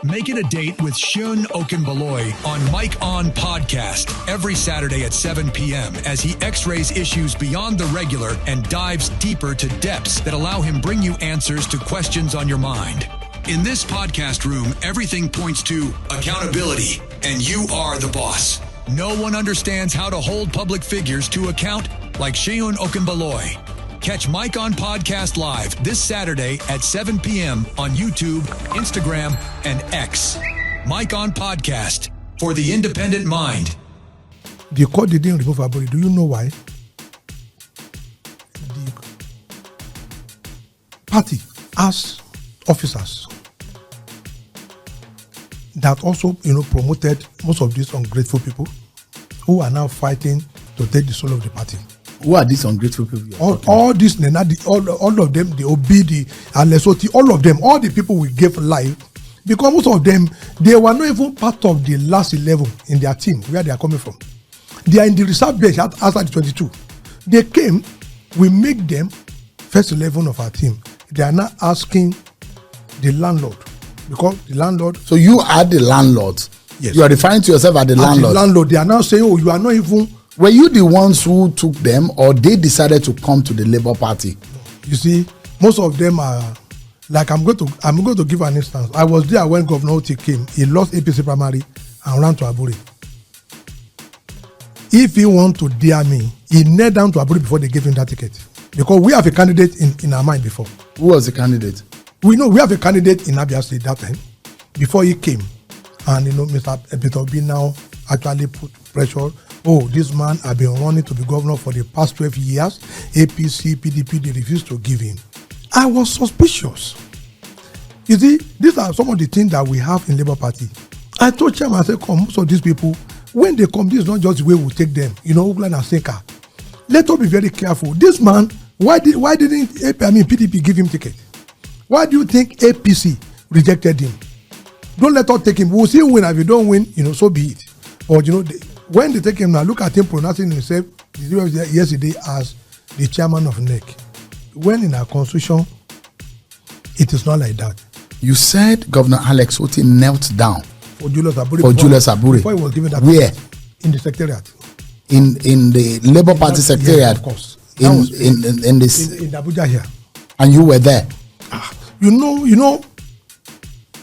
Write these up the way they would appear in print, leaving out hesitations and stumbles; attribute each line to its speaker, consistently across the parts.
Speaker 1: Make it a date with Seun Okinbaloye on Mike On Podcast every Saturday at 7 p.m. as he x-rays issues beyond the regular and dives deeper to depths that allow him bring you answers to questions on your mind. In this podcast room, everything points to accountability, and you are the boss. No one understands how to hold public figures to account like Seun Okinbaloye. Catch Mike On Podcast live this Saturday at 7 p.m. on YouTube, Instagram, and X. Mike On Podcast for the independent mind.
Speaker 2: The court didn't remove her body. Do you know why? The party has officers that also, promoted most of these ungrateful people who are now fighting to take the soul of the party.
Speaker 3: Who are these ungrateful people?
Speaker 2: All these, all of them, the Obi, the Alesoti, all of them, all the people we gave life, because most of them, they were not even part of the last 11 in their team, where they are coming from. They are in the reserve bench after the 22. They came, we make them first 11 of our team. They are now asking the landlord, because the landlord...
Speaker 3: So you are the landlord?
Speaker 2: Yes.
Speaker 3: You are referring to yourself as the landlord?
Speaker 2: The landlord. They are now saying, you are not even...
Speaker 3: Were you the ones who took them, or they decided to come to the Labour Party?
Speaker 2: You see, most of them are like, I'm going to give an instance. I was there when Governor Oti came. He lost APC primary and ran to Aburi. If he want to dare me, he knelt down to Aburi before they gave him that ticket, because we have a candidate in our mind before.
Speaker 3: Who was the candidate?
Speaker 2: We know we have a candidate in Abia State that time before he came, and Mr. Peter Obi now actually put pressure. Oh, this man has been running to be governor for the past 12 years. APC, PDP, they refused to give him. I was suspicious. You see, these are some of the things that we have in Labour Party. I told Chairman, I said, come, most of these people, when they come, this is not just the way we take them. Ugland and Senka. Let us be very careful. This man, why didn't PDP give him ticket? Why do you think APC rejected him? Don't let us take him. We'll see him win. If you don't win, so be it. Or, when they take him now, look at him pronouncing himself yesterday as the chairman of NEC. When in our constitution, it is not like that.
Speaker 3: You said Governor Alex Oti knelt down
Speaker 2: for Julius Aburi.
Speaker 3: Before
Speaker 2: he was given that.
Speaker 3: Where?
Speaker 2: In the secretariat.
Speaker 3: In the Labour Party secretariat?
Speaker 2: Yes, of course.
Speaker 3: In this.
Speaker 2: In Abuja here.
Speaker 3: And you were there?
Speaker 2: You know,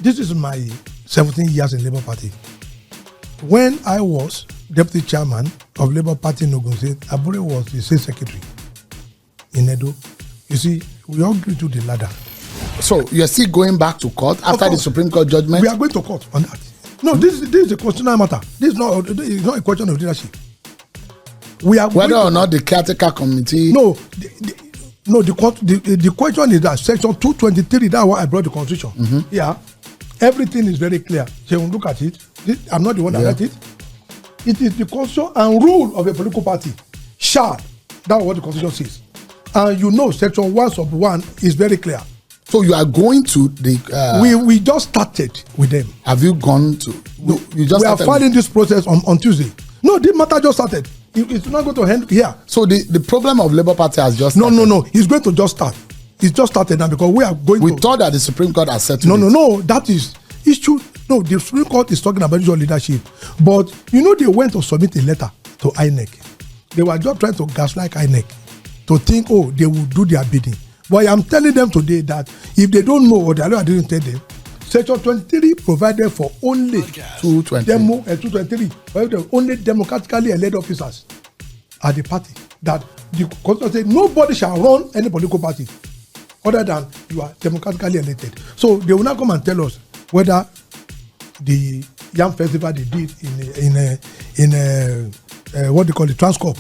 Speaker 2: this is my 17 years in Labour Party. When I was deputy chairman of Labour Party in Ogun State, Abure was the state secretary in Edo. You see, we all grew to the ladder.
Speaker 3: So you're still going back to court after the Supreme Court judgment?
Speaker 2: We are going to court on that. No, this is a constitutional matter. This is not a question of leadership. We are
Speaker 3: whether or not the caretaker committee.
Speaker 2: No, the question is that section 223. That's why I brought the constitution. Mm-hmm. Yeah, everything is very clear. So look at it. I'm not the one that wrote it. It is the constitution and rule of a political party. Shall. That's what the constitution says. And section 1(1) is very clear.
Speaker 3: So you are going to the...
Speaker 2: We just started with them.
Speaker 3: Have you gone to...
Speaker 2: We are filing this process on Tuesday. No, this matter just started. It's not going to end here.
Speaker 3: So the problem of Labour Party has just started?
Speaker 2: No. It's going to just start. It's just started now because we are going
Speaker 3: We thought that the Supreme Court has settled
Speaker 2: No. That is issue. No, the Supreme Court is talking about your leadership. But, they went to submit a letter to INEC. They were just trying to gaslight INEC to think, they will do their bidding. But I'm telling them today that if they don't know or the lawyer didn't tell them, Section 23 provided for only 223, only democratically elected officers at the party. That the constitution said nobody shall run any political party other than you are democratically elected. So they will not come and tell us whether the Yam Festival they did in what they call the Transcorp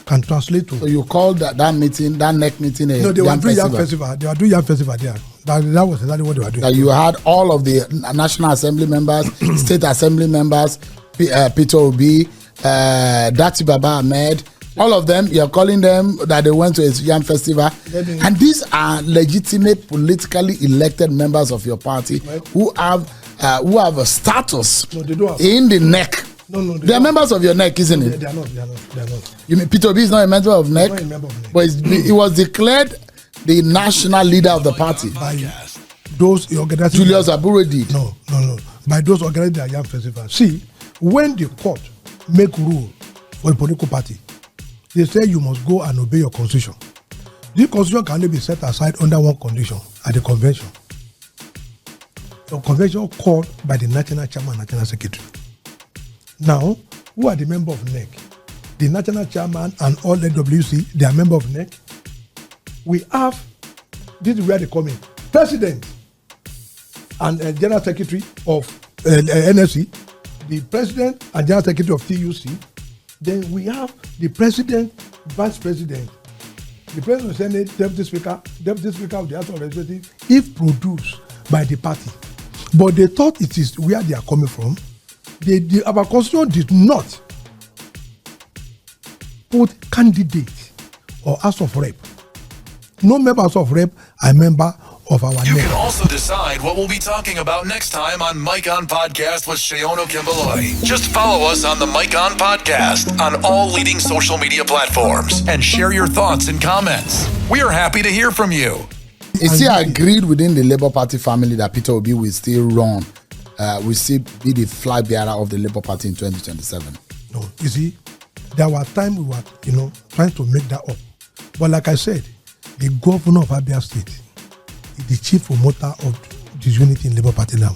Speaker 2: can translate to.
Speaker 3: So you called that meeting, that NEC meeting,
Speaker 2: no, they were doing Yam Festival. They were doing Yam Festival there. That was exactly what they were doing.
Speaker 3: That you had all of the National Assembly members, State Assembly members, Peter Obi, Dati Baba Ahmed, all of them. You're calling them that they went to a Yam Festival, and these are legitimate, politically elected members of your party who have a status in the NEC.
Speaker 2: No,
Speaker 3: they are members of your NEC, isn't it?
Speaker 2: They are not.
Speaker 3: You mean Peter Obi is not a member of NEC?
Speaker 2: Not a member of NEC.
Speaker 3: But he was declared the national leader of the party
Speaker 2: by those organizations.
Speaker 3: Julius Abure did.
Speaker 2: No. by those organizing the Yam Festival. See, when the court make rule for a political party, they say you must go and obey your constitution. This constitution can only be set aside under one condition, at the convention. A convention called by the national chairman and national secretary. Now, who are the members of NEC? The national chairman and all NWC, they are members of NEC. We have, this is where they come in, president and general secretary of NSC, the president and general secretary of TUC. Then we have the president, vice president, the president of the Senate, deputy speaker of the House of Representatives, if produced by the party. But they thought it is where they are coming from. Our constitution did not put candidate or House of Rep. No members of Rep are member of our
Speaker 1: You can also decide what we'll be talking about next time on Mike On Podcast with Seun Okinbaloye. Just follow us on the Mike On Podcast on all leading social media platforms and share your thoughts and comments. We are happy to hear from you.
Speaker 3: Is it agreed within the Labour Party family that Peter Obi will still run, will still be the flag bearer of the Labour Party in 2027?
Speaker 2: No, you see, there were times we were, trying to make that up. But like I said, the governor of Abia State is the chief promoter of disunity in Labour Party now.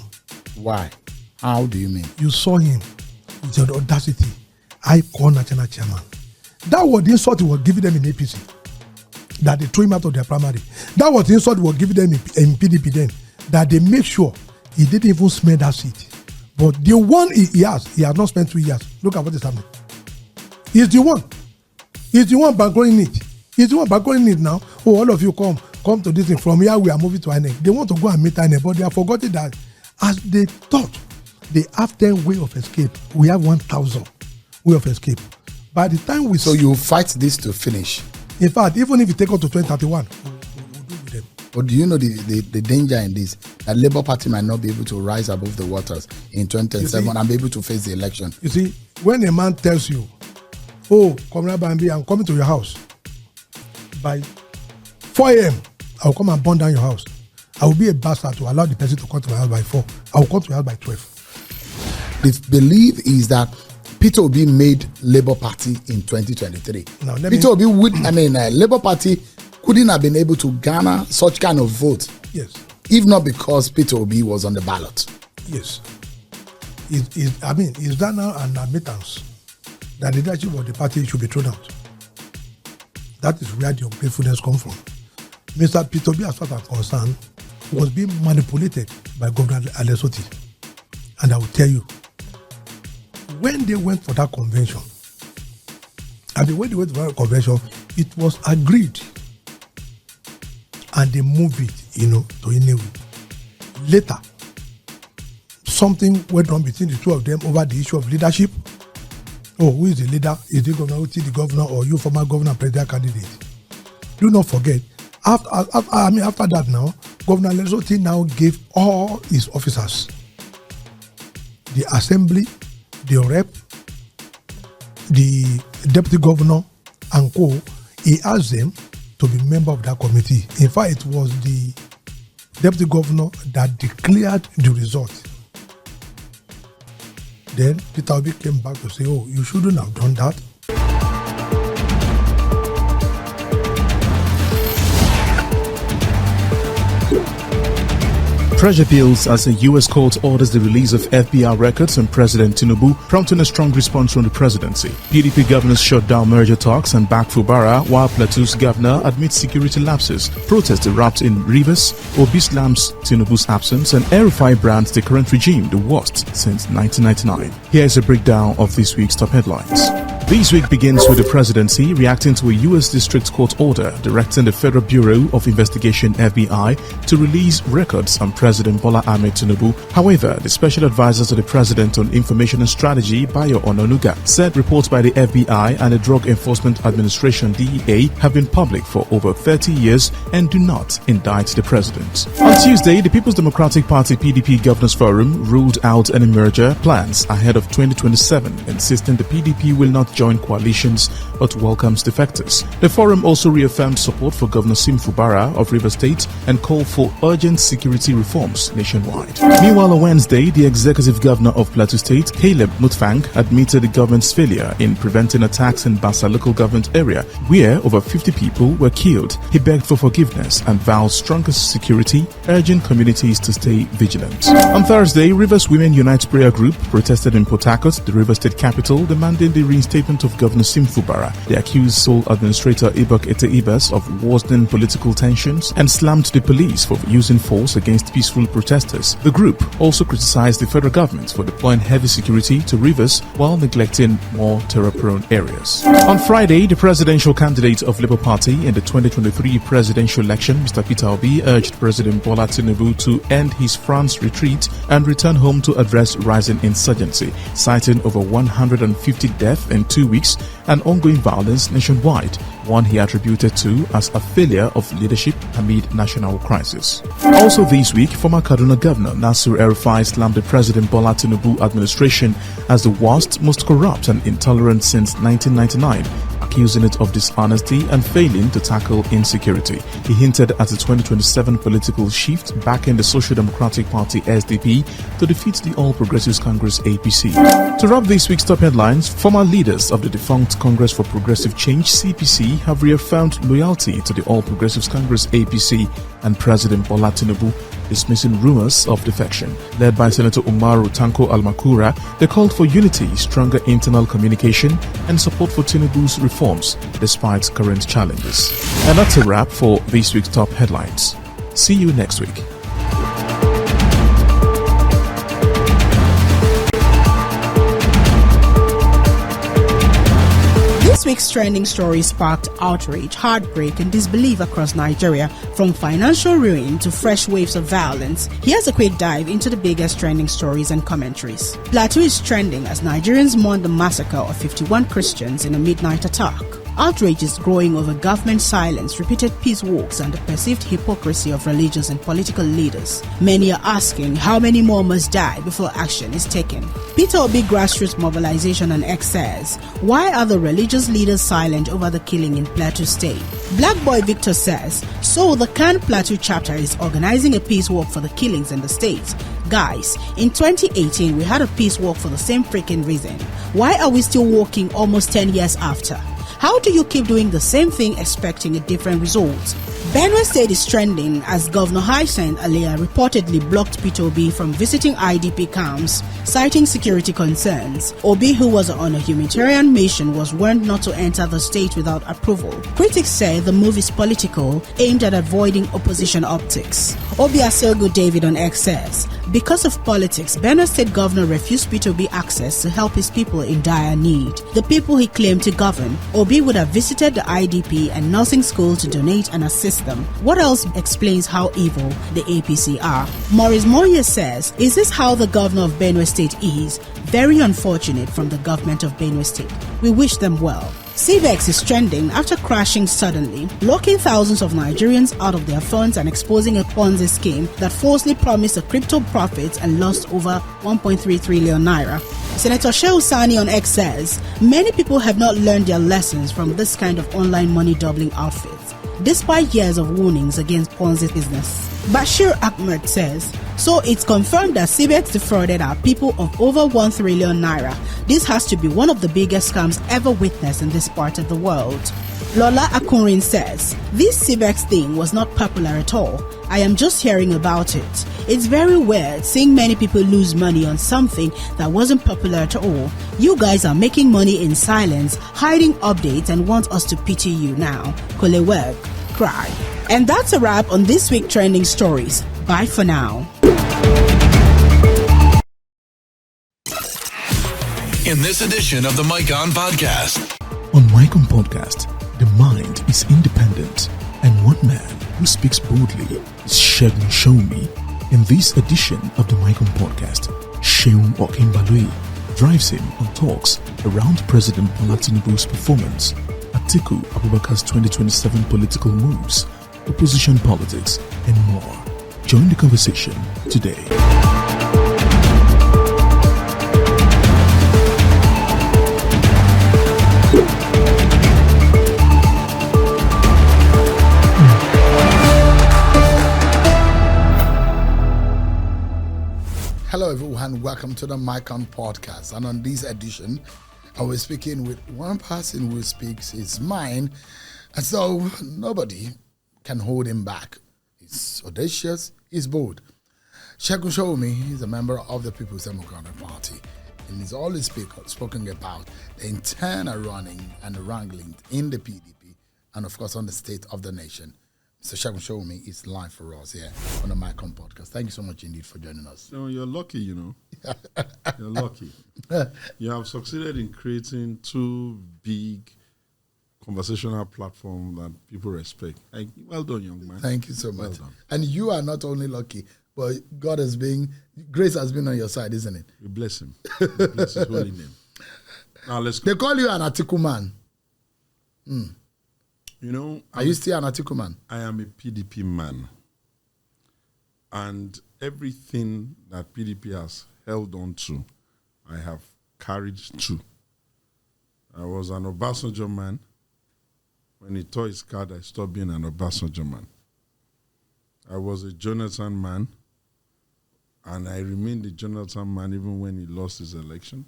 Speaker 3: Why? How do you mean?
Speaker 2: You saw him with the audacity. I call national chairman. That was the insult he was giving them in APC. That they threw him out of their primary. That was the insult he was giving them in PDP then. That they make sure he didn't even smell that seat. But the one he has not spent 2 years. Look at what is happening. He's the one. He's the one bankrolling it. He's the one bankrolling it now. Oh, all of you come to this thing. From here we are moving to INEC. They want to go and meet INEC, but they have forgotten that as they thought they have 10 way of escape, we have 1,000 way of escape. By the time we...
Speaker 3: So you fight this to finish?
Speaker 2: In fact, even if you take us to 2031, we'll do with them.
Speaker 3: But do you know the danger in this? That Labour Party might not be able to rise above the waters in 2027 and be able to face the election.
Speaker 2: You see, when a man tells you, oh, Comrade Bambi, I'm coming to your house. By 4 a.m., I will come and burn down your house. I will be a bastard to allow the person to come to my house by 4. I will come to your house by 12.
Speaker 3: The belief is that Peter Obi made Labour Party in 2023. Now, Labour Party couldn't have been able to garner such kind of vote.
Speaker 2: Yes.
Speaker 3: If not because Peter Obi was on the ballot.
Speaker 2: Yes. Is that now an admittance that the leadership of the party should be thrown out? That is where the ungratefulness comes from. Mr. Peter Obi, as far as I'm concerned, was being manipulated by Governor Alessoti. And I will tell you, when they went for that convention, when they went for that convention, it was agreed. And they moved it, to Inewu. Later, something went on between the two of them over the issue of leadership. Oh, who is the leader? Is the governor, the governor, or you former governor and president candidate? Do not forget, after that now, Governor Lesotho now gave all his officers, the assembly, the rep, the deputy governor, and co. He asked them to be member of that committee. In fact, it was the deputy governor that declared the result. Then Peter Obi came back to say, oh, you shouldn't have done that.
Speaker 4: Pressure builds as a U.S. court orders the release of FBI records on President Tinubu, prompting a strong response from the presidency. PDP governors shut down merger talks and back Fubara, while Plateau's governor admits security lapses. Protests erupt in Rivers. Obi slams Tinubu's absence, and El-Rufai brands the current regime the worst since 1999. Here is a breakdown of this week's top headlines. This week begins with the presidency reacting to a U.S. District Court order directing the Federal Bureau of Investigation FBI to release records on President Bola Tinubu. However, the special advisor to the president on information and strategy, Bayo Ononuga, said reports by the FBI and the Drug Enforcement Administration DEA have been public for over 30 years and do not indict the president. On Tuesday, the People's Democratic Party PDP Governors Forum ruled out any merger plans ahead of 2027, insisting the PDP will not join coalitions but welcomes defectors. The forum also reaffirmed support for Governor Sim Fubara of Rivers State and called for urgent security reforms nationwide. Meanwhile, on Wednesday, the executive governor of Plateau State, Caleb Mutfang, admitted the government's failure in preventing attacks in Bassa local government area, where over 50 people were killed. He begged for forgiveness and vowed stronger security, urging communities to stay vigilant. On Thursday, Rivers Women Unite Prayer Group protested in Port Harcourt, the Rivers State capital, demanding the reinstatement of Governor Sim Fubara. They accused sole administrator Ibok Ete Ibas of worsening political tensions and slammed the police for using force against peaceful protesters. The group also criticized the federal government for deploying heavy security to Rivers while neglecting more terror-prone areas. On Friday, the presidential candidate of Labour Party in the 2023 presidential election, Mr. Peter Obi, urged President Bola Tinubu to end his France retreat and return home to address rising insurgency, citing over 150 deaths in 2 weeks and ongoing violence nationwide, one he attributed to as a failure of leadership amid national crisis. Also this week, former Kaduna Governor Nasir El-Rufai slammed the President Bola Tinubu administration as the worst, most corrupt and intolerant since 1999, accusing it of dishonesty and failing to tackle insecurity. He hinted at a 2027 political shift back in the Social Democratic Party SDP to defeat the All Progressives Congress APC. To wrap this week's top headlines, former leaders of the defunct Congress for Progressive Change CPC have reaffirmed loyalty to the All Progressives Congress APC and President Bola Tinubu, dismissing rumors of defection. Led by Senator Umaru Tanko Almakura, they called for unity, stronger internal communication, and support for Tinubu's reforms despite current challenges. And that's a wrap for this week's top headlines. See you next week.
Speaker 5: This week's trending story sparked outrage, heartbreak, and disbelief across Nigeria, from financial ruin to fresh waves of violence. Here's a quick dive into the biggest trending stories and commentaries. Plateau is trending as Nigerians mourn the massacre of 51 Christians in a midnight attack. Outrage is growing over government silence, repeated peace walks, and the perceived hypocrisy of religious and political leaders. Many are asking how many more must die before action is taken. Peter Obi grassroots mobilization on X says, why are the religious leaders silent over the killing in Plateau State? Black Boy Victor says, so the Kan Plateau chapter is organizing a peace walk for the killings in the state. Guys, in 2018 we had a peace walk for the same freaking reason. Why are we still walking almost 10 years after? How do you keep doing the same thing expecting a different result? Benue State is trending as Governor Hyacinth Alia reportedly blocked Peter Obi from visiting IDP camps, citing security concerns. Obi, who was on a humanitarian mission, was warned not to enter the state without approval. Critics say the move is political, aimed at avoiding opposition optics. Obi Aselgo David on X says, because of politics, Benue State Governor refused Peter Obi access to help his people in dire need. The people he claimed to govern, Obi would have visited the IDP and nursing school to donate and assist them. What else explains how evil the APC are? Maurice Moye says, is this how the governor of Benue State is? Very unfortunate from the government of Benue State. We wish them well. CBEX is trending after crashing suddenly, locking thousands of Nigerians out of their funds and exposing a Ponzi scheme that falsely promised a crypto profits and lost over 1.3 trillion naira. Senator Shehu Sani on X says, many people have not learned their lessons from this kind of online money doubling outfits, despite years of warnings against Ponzi business. Bashir Ahmed says, so it's confirmed that CBEX defrauded our people of over 1 trillion naira. This has to be one of the biggest scams ever witnessed in this part of the world. Lola Akunrin says, this CBEX thing was not popular at all. I am just hearing about it. It's very weird seeing many people lose money on something that wasn't popular at all. You guys are making money in silence, hiding updates, and want us to pity you now. Koleweg, cry. And that's a wrap on this week's trending stories. Bye for now.
Speaker 1: In this edition of the Mike On Podcast.
Speaker 4: On Mike On Podcast, the mind is independent, and one man who speaks boldly is Segun Sowunmi. In this edition of the Mike On Podcast, Seun Okinbaloye drives him on talks around President Bola Tinubu's performance, Atiku Abubakar's 2027 political moves, opposition politics, and more. Join the conversation today.
Speaker 3: Hello everyone, welcome to the Mic On podcast. And on this edition, I was speaking with one person who speaks his mind, and so nobody can hold him back. He's audacious, he's bold. Segun Sowunmi is a member of the People's Democratic Party, and he's always spoken about the internal running and the wrangling in the PDP, and of course on the state of the nation. Mr. Segun Sowunmi is live for us here on the Mic On podcast. Thank you so much indeed for joining us.
Speaker 6: No, you're lucky, you know. You're lucky. You have succeeded in creating two big conversational platforms that people respect. Well done, young man.
Speaker 3: Thank you so much.
Speaker 6: Well done.
Speaker 3: And you are not only lucky, but grace has been on your side, isn't it?
Speaker 6: We bless him. We bless his holy name. Now let's go.
Speaker 3: They call you an Atiku man.
Speaker 6: You know,
Speaker 3: Are you still an Atiku man?
Speaker 6: I am a PDP man. And everything that PDP has held on to, I have carried to. I was an Obasanjo man. When he tore his card, I stopped being an Obasanjo man. I was a Jonathan man, and I remained a Jonathan man even when he lost his election.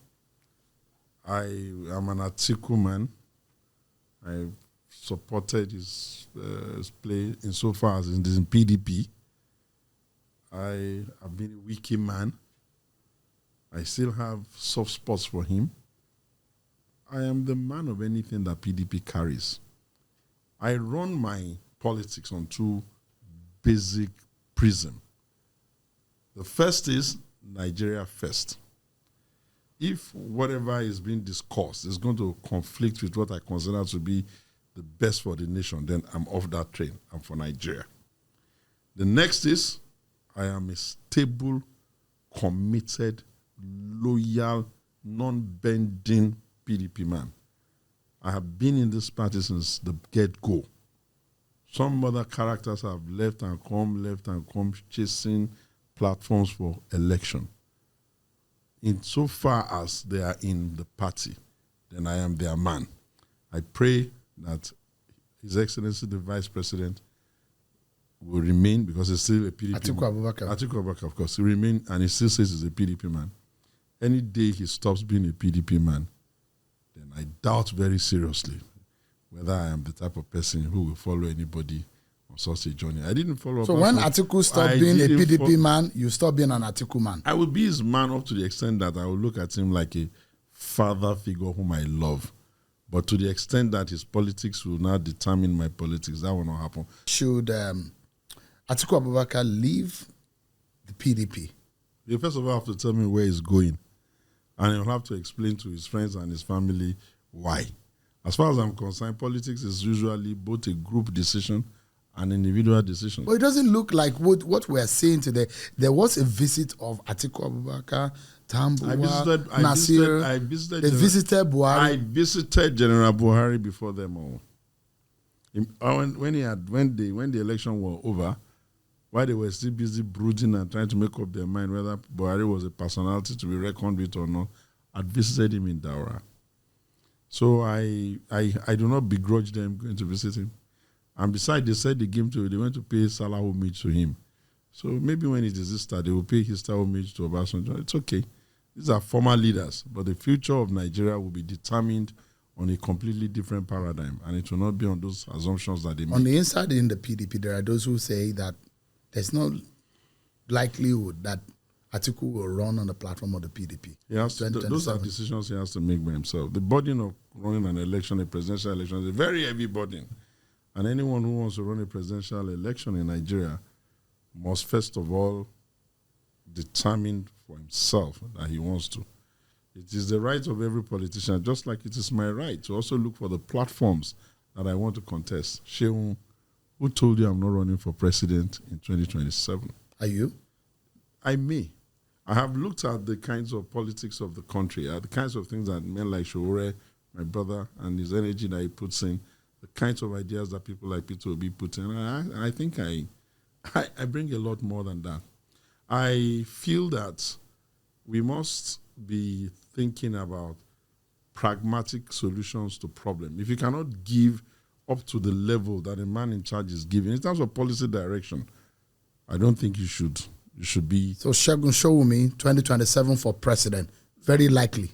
Speaker 6: I am an Atiku man. I supported his play insofar as in PDP. I have been a Wiki man. I still have soft spots for him. I am the man of anything that PDP carries. I run my politics on two basic prisms. The first is Nigeria first. If whatever is being discussed is going to conflict with what I consider to be the best for the nation, then I'm off that train. I'm for Nigeria. The next is I am a stable, committed, loyal, non-bending PDP man. I have been in this party since the get-go. Some other characters have left and come, chasing platforms for election. Insofar as they are in the party, then I am their man. I pray that His Excellency the Vice President will remain, because he's still a PDP
Speaker 3: Atiku
Speaker 6: man.
Speaker 3: Abubakar.
Speaker 6: Atiku Abubakar, of course. He remain, and he still says he's a PDP man. Any day he stops being a PDP man, then I doubt very seriously whether I am the type of person who will follow anybody on such a journey. I didn't follow.
Speaker 3: So when Atiku stopped being a PDP man, you stopped being an Atiku man.
Speaker 6: I will be his man up to the extent that I will look at him like a father figure whom I love. But to the extent that his politics will not determine my politics, that will not happen.
Speaker 3: Should Atiku Abubakar leave the PDP?
Speaker 6: You first of all have to tell me where he's going. And he'll have to explain to his friends and his family why. As far as I'm concerned, politics is usually both a group decision and individual decision.
Speaker 3: But it doesn't look like what we're seeing today. There was a visit of Atiku Abubakar, Tambuwa, Nasir. They visited Buhari.
Speaker 6: I visited General Buhari before them all. When the election was over, while they were still busy brooding and trying to make up their mind whether Buhari was a personality to be reckoned with or not, I visited him in Daura. So I do not begrudge them going to visit him. And besides, they said they went to pay Salah homage to him. So maybe when it is Easter, they will pay his homage to Obasanjo. It's okay. These are former leaders, but the future of Nigeria will be determined on a completely different paradigm, and it will not be on those assumptions that they make.
Speaker 3: On the inside in the PDP, there are those who say that there's no likelihood that Atiku will run on the platform of the PDP.
Speaker 6: Those are decisions he has to make by himself. The burden of running an election, a presidential election, is a very heavy burden. And anyone who wants to run a presidential election in Nigeria must first of all determine for himself that he wants to. It is the right of every politician, just like it is my right to also look for the platforms that I want to contest. Seun, who told you I'm not running for president in 2027?
Speaker 3: Are you?
Speaker 6: I may. I have looked at the kinds of politics of the country, the kinds of things that men like Showore, my brother, and his energy that he puts in, the kinds of ideas that people like Peter Obi put in. And I think I bring a lot more than that. I feel that we must be thinking about pragmatic solutions to problems. If you cannot give up to the level that a man in charge is giving, in terms of policy direction, I don't think you should you should be.
Speaker 3: So Segun Sowunmi, 2027 for president, very likely.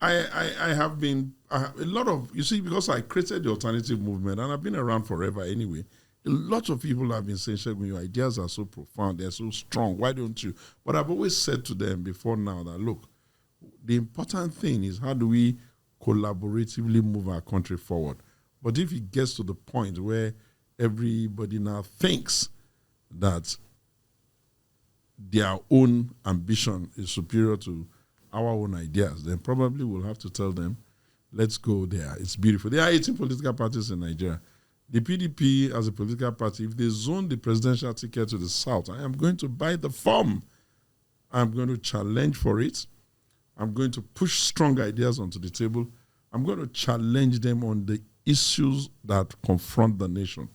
Speaker 6: I have been a lot of, you see, because I created the alternative movement and I've been around forever anyway. A lot of people have been saying, Segun, your ideas are so profound, they're so strong. Why don't you? But I've always said to them before now that, look, the important thing is how do we collaboratively move our country forward? But if it gets to the point where everybody now thinks that their own ambition is superior to our own ideas, then probably we'll have to tell them, let's go there. It's beautiful. There are 18 political parties in Nigeria. The PDP as a political party, if they zone the presidential ticket to the south, I am going to buy the farm. I'm going to challenge for it. I'm going to push strong ideas onto the table. I'm going to challenge them on the issues that confront the nation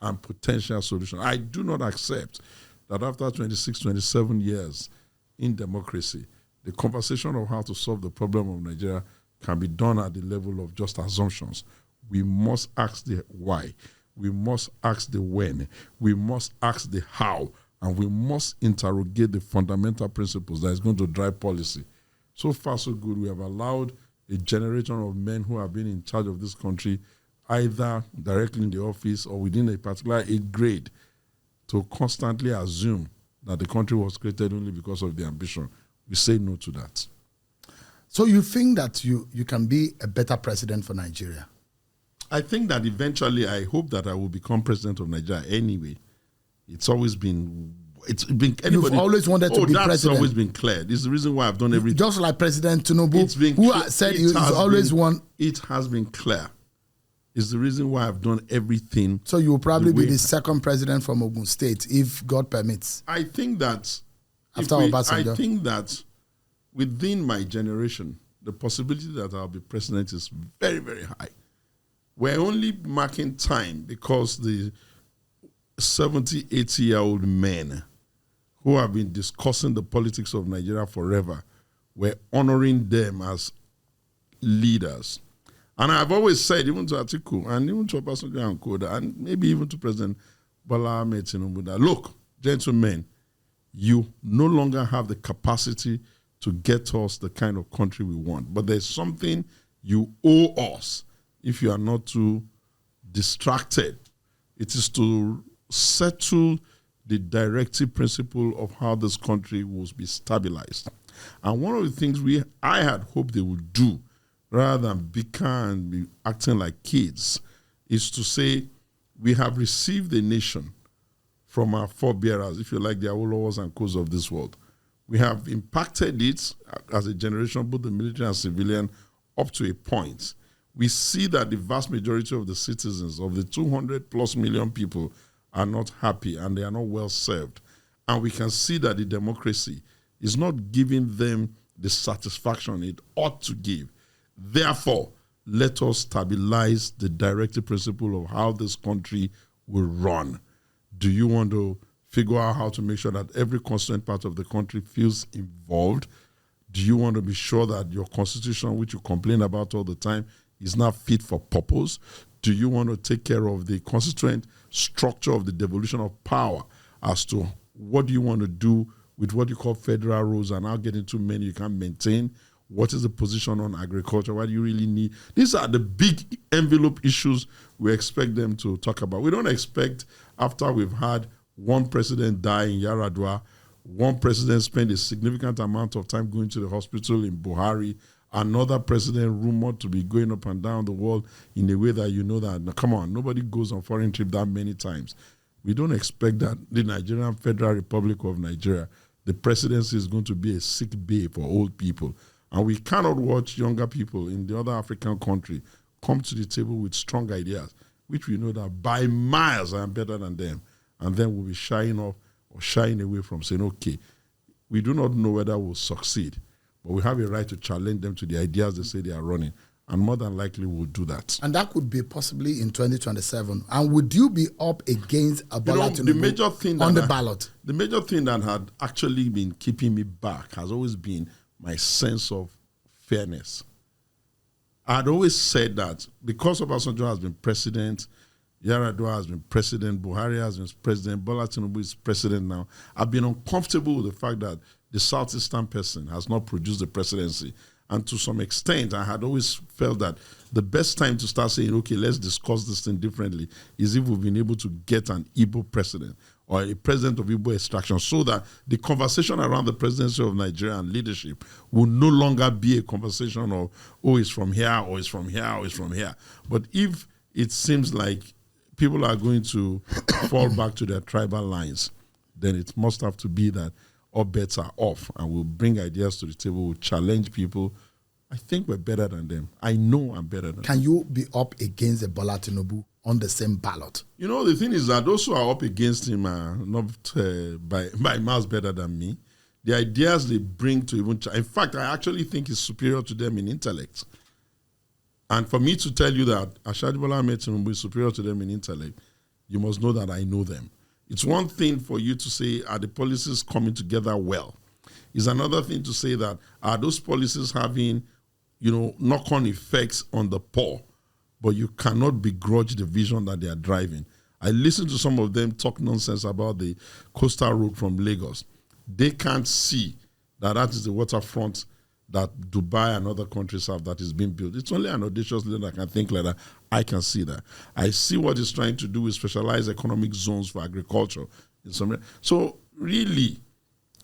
Speaker 6: and potential solutions. I do not accept that after 26, 27 years in democracy, the conversation of how to solve the problem of Nigeria can be done at the level of just assumptions. We must ask the why. We must ask the when. We must ask the how. And we must interrogate the fundamental principles that is going to drive policy. So far, so good. We have allowed a generation of men who have been in charge of this country, either directly in the office or within a particular age grade, to constantly assume that the country was created only because of the ambition. We say no to that.
Speaker 3: So you think that you can be a better president for Nigeria?
Speaker 6: I think that eventually, I hope that I will become president of Nigeria anyway. It's been anybody,
Speaker 3: you've always wanted to be
Speaker 6: that's
Speaker 3: president.
Speaker 6: Always been clear. This is the reason why I've done everything.
Speaker 3: Just like President Tinubu, who said he's always won.
Speaker 6: It has been clear. It's the reason why I've done everything.
Speaker 3: So you will probably be the second president from Ogun State, if God permits.
Speaker 6: I think that
Speaker 3: after Obasanjo,
Speaker 6: I think that within my generation, the possibility that I'll be president is very, very high. We're only marking time because the 70, 80-year-old men who have been discussing the politics of Nigeria forever, we're honoring them as leaders. And I've always said, even to Atiku, and even to Obasanjo and Koda, and maybe even to President Bola Tinubu, that, look, gentlemen, you no longer have the capacity to get us the kind of country we want. But there's something you owe us if you are not too distracted. It is to settle the directive principle of how this country will be stabilized. And one of the things I had hoped they would do, rather than bicker and be acting like kids, is to say, we have received a nation from our forebearers, if you like, the Awolowos and Kos of this world. We have impacted it as a generation, both the military and civilian, up to a point. We see that the vast majority of the citizens, of the 200 plus million people, are not happy and they are not well served. And we can see that the democracy is not giving them the satisfaction it ought to give. Therefore, let us stabilize the directive principle of how this country will run. Do you want to figure out how to make sure that every constituent part of the country feels involved? Do you want to be sure that your constitution, which you complain about all the time, is not fit for purpose? Do you want to take care of the constituent structure of the devolution of power as to what do you want to do with what you call federal rules, and I'll get into many you can't maintain? What is the position on agriculture? What do you really need? These are the big envelope issues we expect them to talk about. We don't expect, after we've had one president die in Yaradua, one president spend a significant amount of time going to the hospital in Buhari, another president rumored to be going up and down the world in a way that you know that, come on, nobody goes on foreign trip that many times. We don't expect that the Nigerian Federal Republic of Nigeria, the presidency is going to be a sick bay for old people. And we cannot watch younger people in the other African country come to the table with strong ideas, which we know that by miles I am better than them. And then we'll be shying off or shying away from saying, okay, we do not know whether we'll succeed, but we have a right to challenge them to the ideas they say they are running. And more than likely we'll do that. And
Speaker 3: that could be possibly in 2027. And would you be up against Bola Tinubu on the ballot?
Speaker 6: The major thing that had actually been keeping me back has always been my sense of fairness. I had always said that because Obasanjo has been president, Yar'Adua has been president. Buhari has been president. Bola Tinubu is president now. I've been uncomfortable with the fact that the Southeastern person has not produced the presidency. And to some extent, I had always felt that the best time to start saying, okay, let's discuss this thing differently is if we've been able to get an Igbo president or a president of Igbo extraction, so that the conversation around the presidency of Nigeria and leadership will no longer be a conversation of, oh, it's from here, or it's from here, or it's from here. But if it seems like people are going to fall back to their tribal lines, then it must have to be that all bets are off, and we'll bring ideas to the table, we'll challenge people. I think we're better than them. I know I'm better than them.
Speaker 3: Can you be up against the Bola Tinubu on the same ballot?
Speaker 6: You know, the thing is that those who are up against him are not by miles better than me. The ideas they bring to even... In fact, I actually think he's superior to them in intellect. And for me to tell you that Ashwaji Bola Tinubu is superior to them in intellect, you must know that I know them. It's one thing for you to say, are the policies coming together well? It's another thing to say that, are those policies having, knock-on effects on the poor? But you cannot begrudge the vision that they are driving. I listened to some of them talk nonsense about the coastal road from Lagos. They can't see that is the waterfront that Dubai and other countries have that is being built. It's only an audacious leader that can think like that. I can see that. I see what he's trying to do with specialized economic zones for agriculture. So really,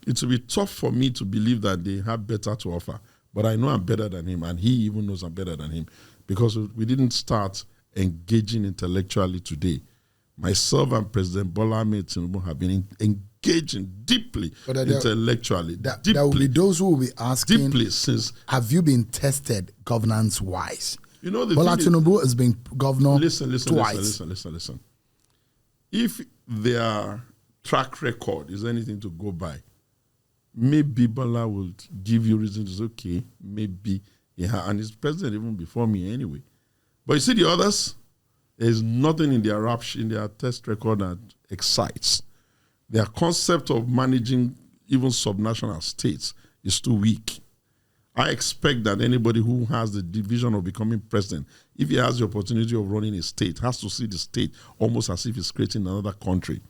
Speaker 6: it will be tough for me to believe that they have better to offer. But I know I'm better than him, and he even knows I'm better than him, because we didn't start engaging intellectually today. Myself and President Bola Tinubu have been engaging deeply intellectually.
Speaker 3: There will be those who will be asking,
Speaker 6: deeply, since,
Speaker 3: have you been tested governance-wise?
Speaker 6: Bola
Speaker 3: Tinubu has been governor twice.
Speaker 6: Listen. If their track record is anything to go by, maybe Bola will give you reason to say, okay, maybe, and he's president even before me anyway. But you see the others, there's nothing in their test record that excites. Their concept of managing even subnational states is too weak. I expect that anybody who has the vision of becoming president, if he has the opportunity of running a state, has to see the state almost as if he's creating another country.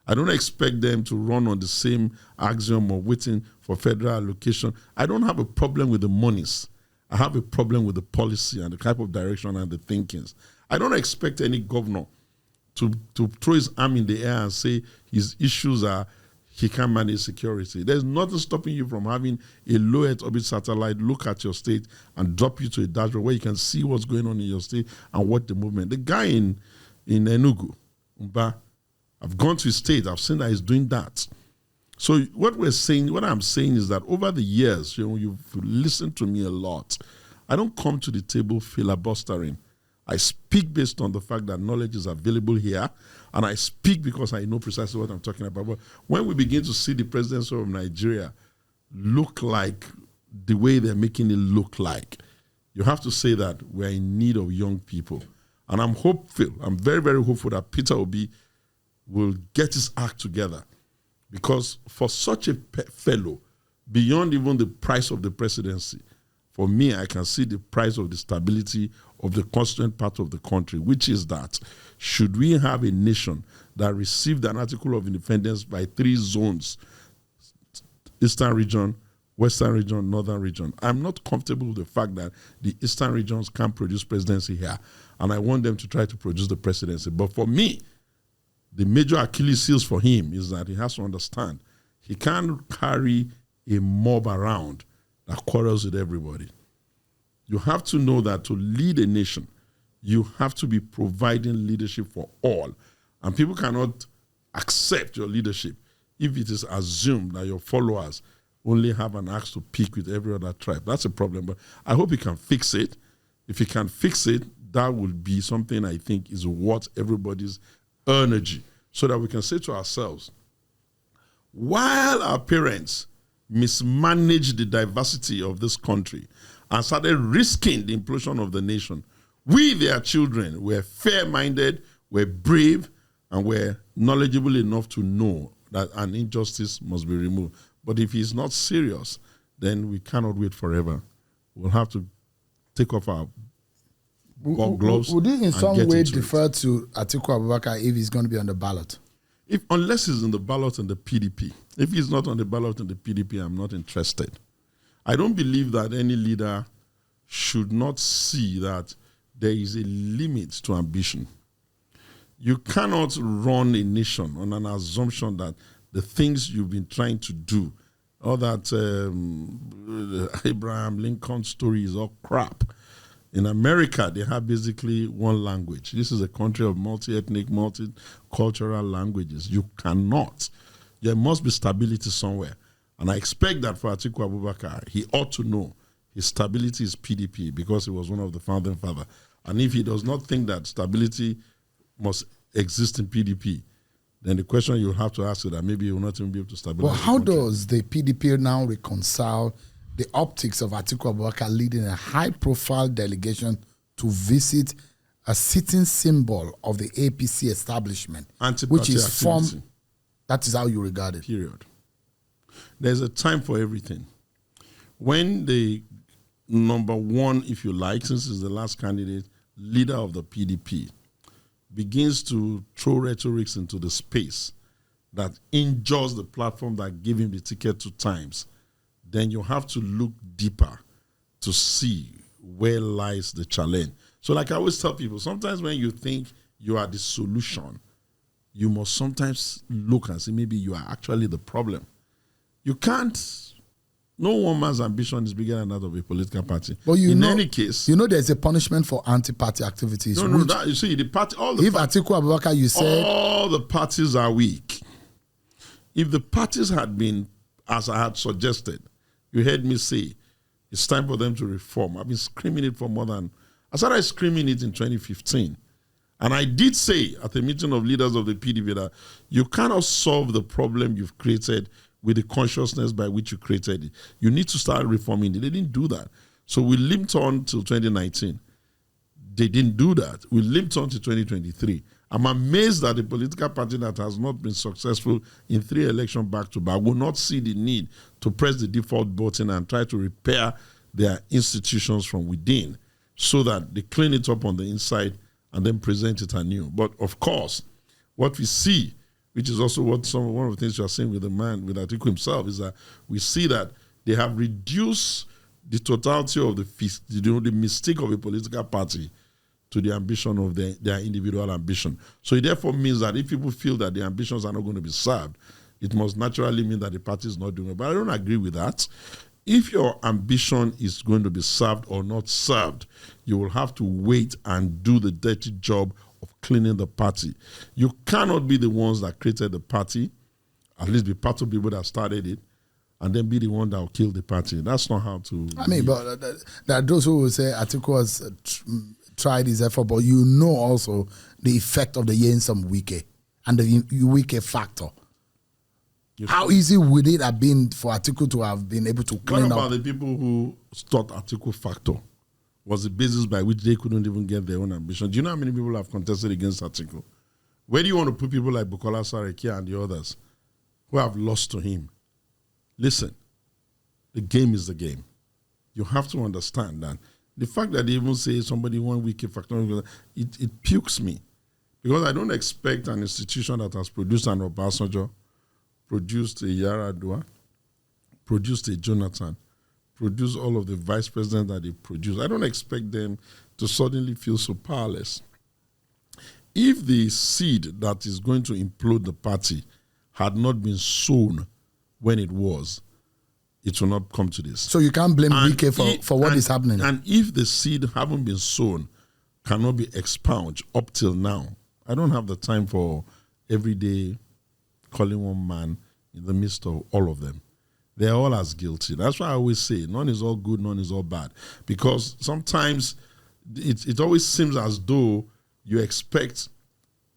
Speaker 6: I don't expect them to run on the same axiom of waiting for federal allocation. I don't have a problem with the monies. I have a problem with the policy and the type of direction and the thinkings. I don't expect any governor to throw his arm in the air and say his issues are he can't manage security. There's nothing stopping you from having a low Earth orbit satellite look at your state and drop you to a dashboard where you can see what's going on in your state and what the movement. The guy in Enugu, Mba, I've gone to his state. I've seen that he's doing that. So what I'm saying is that over the years, you've listened to me a lot. I don't come to the table filibustering. I speak based on the fact that knowledge is available here, and I speak because I know precisely what I'm talking about. But when we begin to see the presidency of Nigeria look like the way they're making it look like, you have to say that we're in need of young people. And I'm hopeful, I'm very, very hopeful that Peter Obi will get his act together. Because for such a fellow, beyond even the price of the presidency, for me, I can see the price of the stability of the constituent part of the country, which is that should we have a nation that received an article of independence by 3 zones, Eastern region, Western region, Northern region, I'm not comfortable with the fact that the Eastern regions can't produce presidency here, and I want them to try to produce the presidency. But for me, the major Achilles heels for him is that he has to understand he can't carry a mob around that quarrels with everybody. You have to know that to lead a nation, you have to be providing leadership for all. And people cannot accept your leadership if it is assumed that your followers only have an axe to pick with every other tribe. That's a problem. But I hope he can fix it. If he can fix it, that will be something I think is worth everybody's energy, so that we can say to ourselves, while our parents mismanaged the diversity of this country and started risking the implosion of the nation, we, their children, were fair-minded, were brave, and were knowledgeable enough to know that an injustice must be removed. But if he's not serious, then we cannot wait forever. We'll have to take off our gloves.
Speaker 3: Would he in some
Speaker 6: get
Speaker 3: way
Speaker 6: into
Speaker 3: defer to Atiku Abubakar if he's going to be on the ballot?
Speaker 6: Unless he's in the ballot in the PDP. If he's not on the ballot in the PDP, I'm not interested. I don't believe that any leader should not see that there is a limit to ambition. You cannot run a nation on an assumption that the things you've been trying to do, or that Abraham Lincoln story is all crap. In America, they have basically one language. This is a country of multi-ethnic, multicultural languages. You cannot. There must be stability somewhere. And I expect that for Atiku Abubakar, he ought to know his stability is PDP because he was one of the founding fathers. And if he does not think that stability must exist in PDP, then the question you have to ask is that maybe he will not even be able to stabilize.
Speaker 3: Well, how does the PDP now reconcile the optics of Atiku Abubakar leading a high-profile delegation to visit a sitting symbol of the APC establishment, which is formed? That is how you regard it.
Speaker 6: Period. There's a time for everything. When the number one, if you like, since he's the last candidate, leader of the PDP, begins to throw rhetorics into the space that injures the platform that gave him the ticket 2 times, then you have to look deeper to see where lies the challenge. So like I always tell people, sometimes when you think you are the solution, you must sometimes look and say maybe you are actually the problem. You can't. No one man's ambition is bigger than that of a political party.
Speaker 3: But
Speaker 6: in any case,
Speaker 3: there's a punishment for anti-party activities.
Speaker 6: No, that, you see, the party.
Speaker 3: If Atiku Abubakar, you said
Speaker 6: all the parties are weak. If the parties had been, as I had suggested, you heard me say, it's time for them to reform. I've been screaming it for more than. I started screaming it in 2015. And I did say at a meeting of leaders of the PDP that you cannot solve the problem you've created with the consciousness by which you created it. You need to start reforming it. They didn't do that. So we limped on till 2019. They didn't do that. We limped on to 2023. I'm amazed that a political party that has not been successful in 3 elections back-to-back will not see the need to press the default button and try to repair their institutions from within so that they clean it up on the inside and then present it anew. But of course, what we see, which is also what one of the things you are saying with the man, with Atiku himself, is that we see that they have reduced the totality of the mystique of a political party to the ambition of their individual ambition. So it therefore means that if people feel that their ambitions are not going to be served, it must naturally mean that the party is not doing it. But I don't agree with that. If your ambition is going to be served or not served, you will have to wait and do the dirty job of cleaning the party. You cannot be the ones that created the party, at least be part of people that started it, and then be the one that will kill the party. That's not how to.
Speaker 3: I mean, but there are those who will say Atiku has tried his effort, but you know also the effect of the Yensam Wike and the Wike factor. How easy would it have been for Atiku to have been able to clean up?
Speaker 6: What about the people who thought Atiku factor was the basis by which they couldn't even get their own ambition? Do you know how many people have contested against Atiku? Where do you want to put people like Bukola Saraki and the others who have lost to him? Listen, the game is the game. You have to understand that. The fact that they even say somebody 1 week factor, it pukes me. Because I don't expect an institution that has produced an Obasanjo, produced a Yaradua, produced a Jonathan, produced all of the vice presidents that they produced. I don't expect them to suddenly feel so powerless. If the seed that is going to implode the party had not been sown when it was, it will not come to this.
Speaker 3: So you can't blame BK for what is happening.
Speaker 6: And if the seed haven't been sown, cannot be expunged up till now, I don't have the time for every day calling one man in the midst of all of them. They're all as guilty. That's why I always say none is all good, none is all bad. Because sometimes it always seems as though you expect.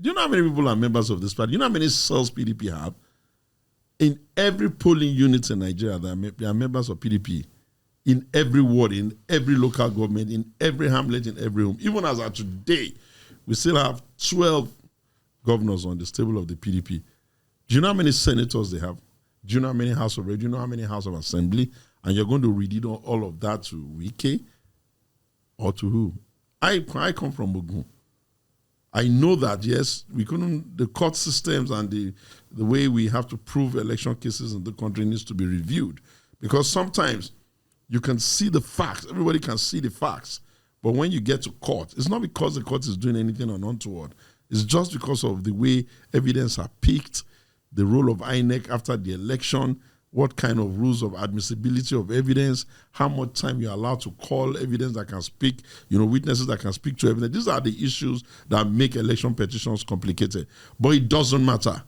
Speaker 6: Do you know how many people are members of this party? You know how many cells PDP have? In every polling unit in Nigeria, there are members of PDP. In every ward, in every local government, in every hamlet, in every home. Even as of today, we still have 12 governors on the stable of the PDP. Do you know how many senators they have? Do you know how many House of Rep? Do you know how many House of Assembly? And you're going to read all of that to Wike or to who? I come from Ogun. I know that, yes, we couldn't, the court systems and the way we have to prove election cases in the country needs to be reviewed. Because sometimes you can see the facts. Everybody can see the facts. But when you get to court, it's not because the court is doing anything untoward. It's just because of the way evidence are picked, the role of INEC after the election, what kind of rules of admissibility of evidence, how much time you're allowed to call evidence that can speak, witnesses that can speak to evidence. These are the issues that make election petitions complicated. But it doesn't matter.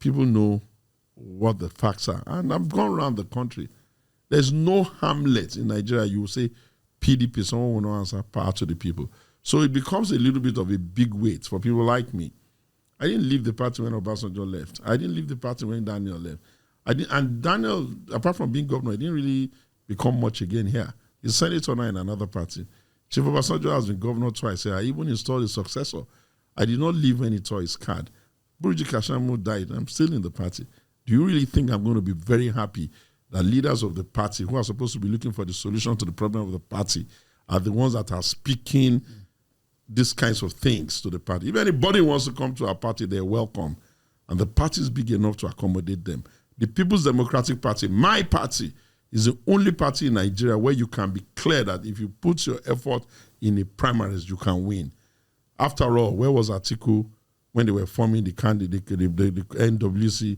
Speaker 6: People know what the facts are. And I've gone around the country. There's no hamlet in Nigeria you will say PDP, someone will not answer power to the people. So it becomes a little bit of a big weight for people like me. I didn't leave the party when Obasanjo left. I didn't leave the party when Daniel left. And Daniel, apart from being governor, he didn't really become much again here. He's senator now in another party. Chief Obasanjo has been governor twice here. I even installed his successor. I did not leave when he tore his card. Burji Kashamu died. I'm still in the party. Do you really think I'm going to be very happy that leaders of the party who are supposed to be looking for the solution to the problem of the party are the ones that are speaking these kinds of things to the party? If anybody wants to come to our party, they're welcome. And the party is big enough to accommodate them. The People's Democratic Party, my party, is the only party in Nigeria where you can be clear that if you put your effort in the primaries, you can win. After all, where was Atiku when they were forming the candidate, the NWC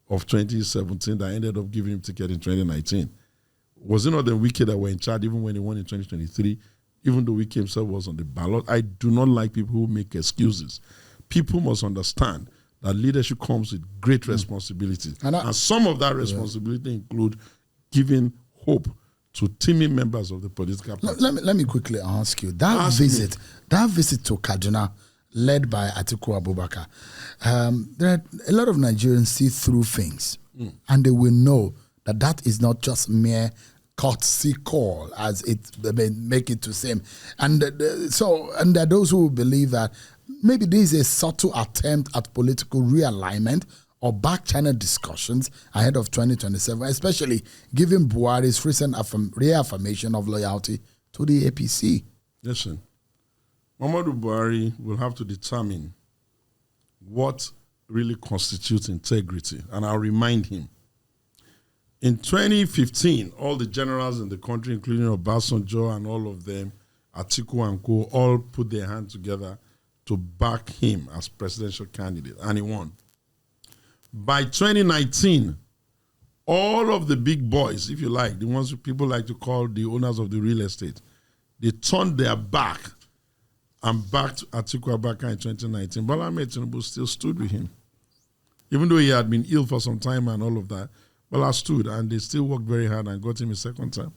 Speaker 6: of 2017 that ended up giving him ticket in 2019? Was it not the Wike that were in charge even when he won in 2023, even though Wike himself was on the ballot? I do not like people who make excuses. People must understand that leadership comes with great responsibility. And some of that responsibility include giving hope to teeming members of the political party.
Speaker 3: Let me quickly ask you, that visit to Kaduna led by Atiku Abubakar, there are a lot of Nigerians see through things and they will know that is not just mere courtesy call as it make it to seem. And and there are those who believe that maybe this is a subtle attempt at political realignment or back-channel discussions ahead of 2027, especially given Buhari's recent reaffirmation of loyalty to the APC.
Speaker 6: Listen, Muhammadu Buhari will have to determine what really constitutes integrity. And I'll remind him. In 2015, all the generals in the country, including Obasanjo and all of them, Atiku and co, all put their hands together to back him as presidential candidate, and he won. By 2019, all of the big boys, if you like, the ones people like to call the owners of the real estate, they turned their back and backed Atiku Abubakar in 2019. Bola Tinubu still stood with him. Even though he had been ill for some time and all of that, Bola stood, and they still worked very hard and got him a second time.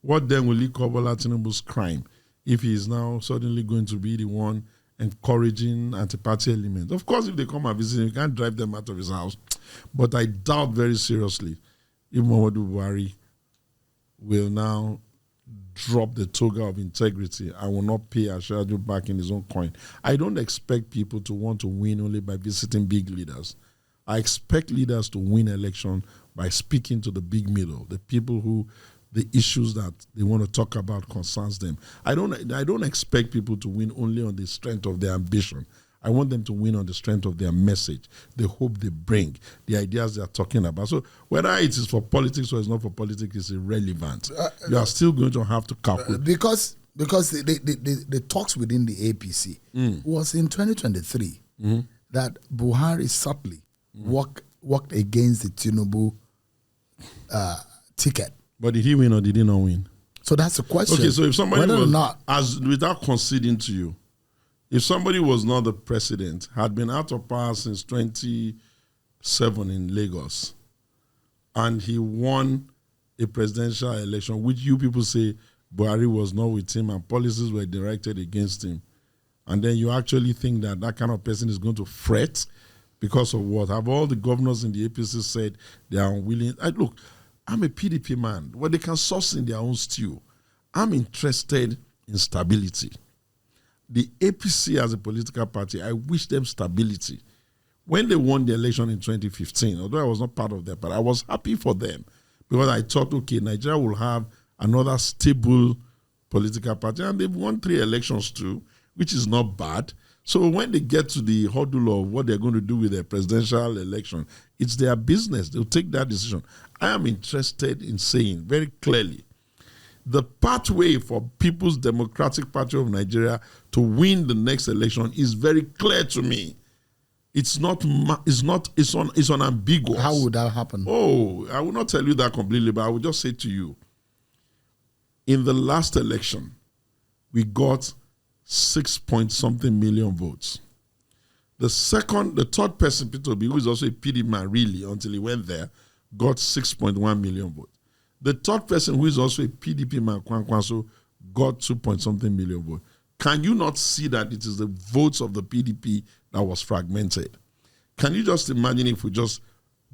Speaker 6: What then will he call Bola Tinubu's crime if he is now suddenly going to be the one encouraging anti-party elements? Of course, if they come and visit him, you can't drive them out of his house. But I doubt very seriously if Muhammadu Buhari will now drop the toga of integrity and will not pay Ashadu back in his own coin. I don't expect people to want to win only by visiting big leaders. I expect leaders to win election by speaking to the big middle, the people who the issues that they want to talk about concerns them. I don't expect people to win only on the strength of their ambition. I want them to win on the strength of their message, the hope they bring, the ideas they are talking about. So whether it is for politics or it's not for politics is irrelevant. You are still going to have to calculate.
Speaker 3: Because the talks within the APC was in 2023 that Buhari subtly worked against the Tinubu ticket.
Speaker 6: But did he win or did he not win?
Speaker 3: So that's the question.
Speaker 6: Okay, so if somebody
Speaker 3: whether
Speaker 6: was,
Speaker 3: or not,
Speaker 6: without conceding to you, if somebody was not the president, had been out of power since 2007 in Lagos, and he won a presidential election, which you people say Buhari was not with him and policies were directed against him, and then you actually think that that kind of person is going to fret because of what? Have all the governors in the APC said they are unwilling? Look, I'm a PDP man. Well, they can source in their own stew. I'm interested in stability. The APC as a political party, I wish them stability. When they won the election in 2015, although I was not part of that, but I was happy for them because I thought, okay, Nigeria will have another stable political party, and they've won 3 elections too, which is not bad. So when they get to the hurdle of what they're going to do with their presidential election, it's their business. They'll take that decision. I am interested in saying very clearly, the pathway for People's Democratic Party of Nigeria to win the next election is very clear to me. It's unambiguous.
Speaker 3: How would that happen?
Speaker 6: Oh, I will not tell you that completely, but I will just say to you, in the last election, we got 6-point-something million votes. The third person, Peter Obi, who is also a PD man really, until he went there, got 6.1 million votes. The third person, who is also a PDP man, Kwankwaso, got 2-point-something million votes. Can you not see that it is the votes of the PDP that was fragmented? Can you just imagine if we just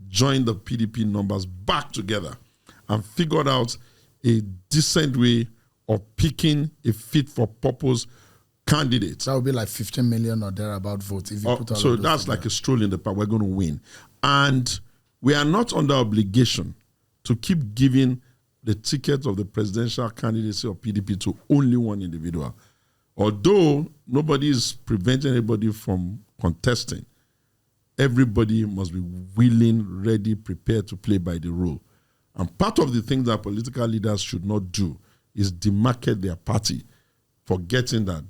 Speaker 6: joined the PDP numbers back together and figured out a decent way of picking a fit-for-purpose candidate?
Speaker 3: That would be like 15 million or thereabout votes. If you put all
Speaker 6: so
Speaker 3: of those
Speaker 6: that's
Speaker 3: together.
Speaker 6: like a stroll in the park. We're going to win. And we are not under obligation to keep giving the ticket of the presidential candidacy of PDP to only one individual. Although nobody is preventing anybody from contesting, everybody must be willing, ready, prepared to play by the rule. And part of the things that political leaders should not do is demarcate their party, forgetting that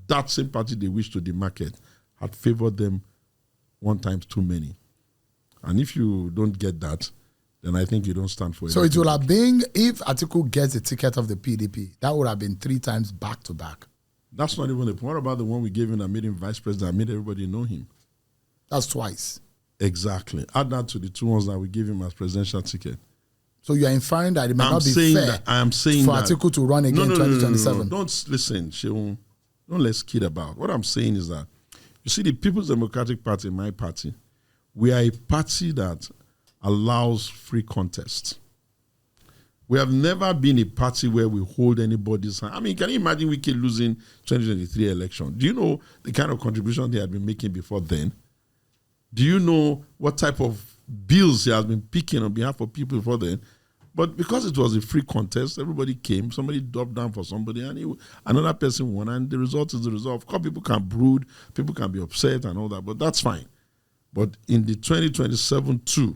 Speaker 6: that same party they wish to demarcate had favored them 1 times too many. And if you don't get that, then I think you don't stand for it.
Speaker 3: So it would have been, if Atiku gets the ticket of the PDP, that would have been 3 times back to back.
Speaker 6: That's not even the point. What about the one we gave him that made him vice president, that made everybody know him?
Speaker 3: That's twice.
Speaker 6: Exactly. Add that to the 2 ones that we gave him as presidential ticket.
Speaker 3: So you are inferring that it may not be fair
Speaker 6: I am saying
Speaker 3: for
Speaker 6: that
Speaker 3: Atiku to run again in 2027.
Speaker 6: No. Don't listen, Seun. Don't let's kid about. What I'm saying is that, you see, the People's Democratic Party, my party, we are a party that allows free contest. We have never been a party where we hold anybody's hand. I mean, can you imagine Wike losing 2023 election? Do you know the kind of contribution they had been making before then? Do you know what type of bills he has been picking on behalf of people before then? But because it was a free contest, everybody came, somebody dropped down for somebody, and another person won, and the result is the result. Of course, people can brood, people can be upset and all that, but that's fine. But in the 2027 too,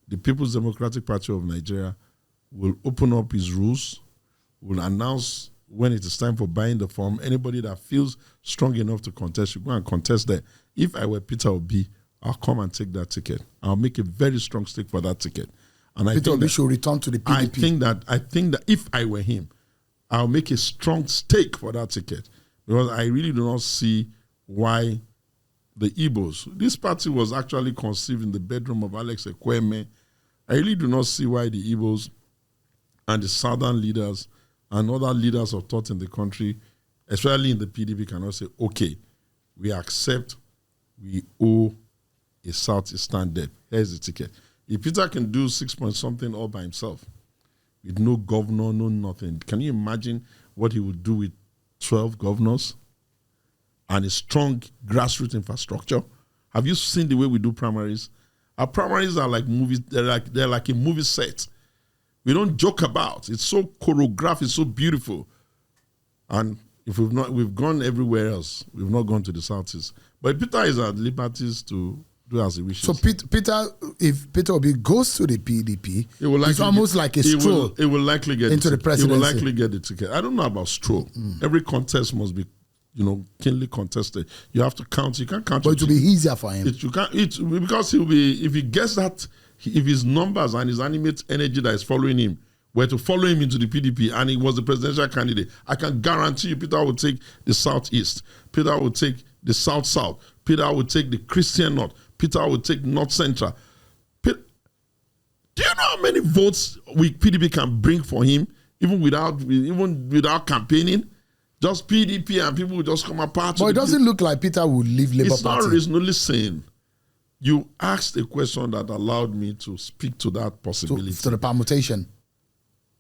Speaker 6: the People's Democratic Party of Nigeria will open up its rules, will announce when it is time for buying the form. Anybody that feels strong enough to contest should go and contest there. If I were Peter Obi, I'll come and take that ticket. I'll make a very strong stake for that ticket. And
Speaker 3: Peter Obi should return to the PDP.
Speaker 6: I think that if I were him, I'll make a strong stake for that ticket, because I really do not see why the Igbos. This party was actually conceived in the bedroom of Alex Ekweme. I really do not see why the Igbos and the southern leaders and other leaders of thought in the country, especially in the PDP, cannot say, okay, we accept, we owe a Southeastern debt. Here's the ticket. If Peter can do 6-point-something all by himself, with no governor, no nothing, can you imagine what he would do with 12 governors and a strong grassroots infrastructure? Have you seen the way we do primaries? Our primaries are like movies. They're like a movie set. We don't joke about. It's so choreographed. It's so beautiful. And if we've gone everywhere else. We've not gone to the Southeast. But Peter is at liberties to do as he wishes.
Speaker 3: So Peter, if Peter Obi goes to the PDP, it's almost like a stroll.
Speaker 6: It will likely get
Speaker 3: into the presidency.
Speaker 6: It will likely get the ticket. I don't know about stroll. Every contest must be, keenly contested. You have to count. You can't count.
Speaker 3: But it will be easier for him.
Speaker 6: Because he'll be, if he gets that, if his numbers and his animate energy that is following him were to follow him into the PDP and he was the presidential candidate, I can guarantee you Peter will take the Southeast. Peter will take the South-South. Peter will take the Christian North. Peter will take North Central. Do you know how many votes PDP can bring for him, even without campaigning? Just PDP and people will just come apart.
Speaker 3: But it doesn't look like Peter will leave Labour Party.
Speaker 6: It's not listen. You asked a question that allowed me to speak to that possibility.
Speaker 3: To the permutation.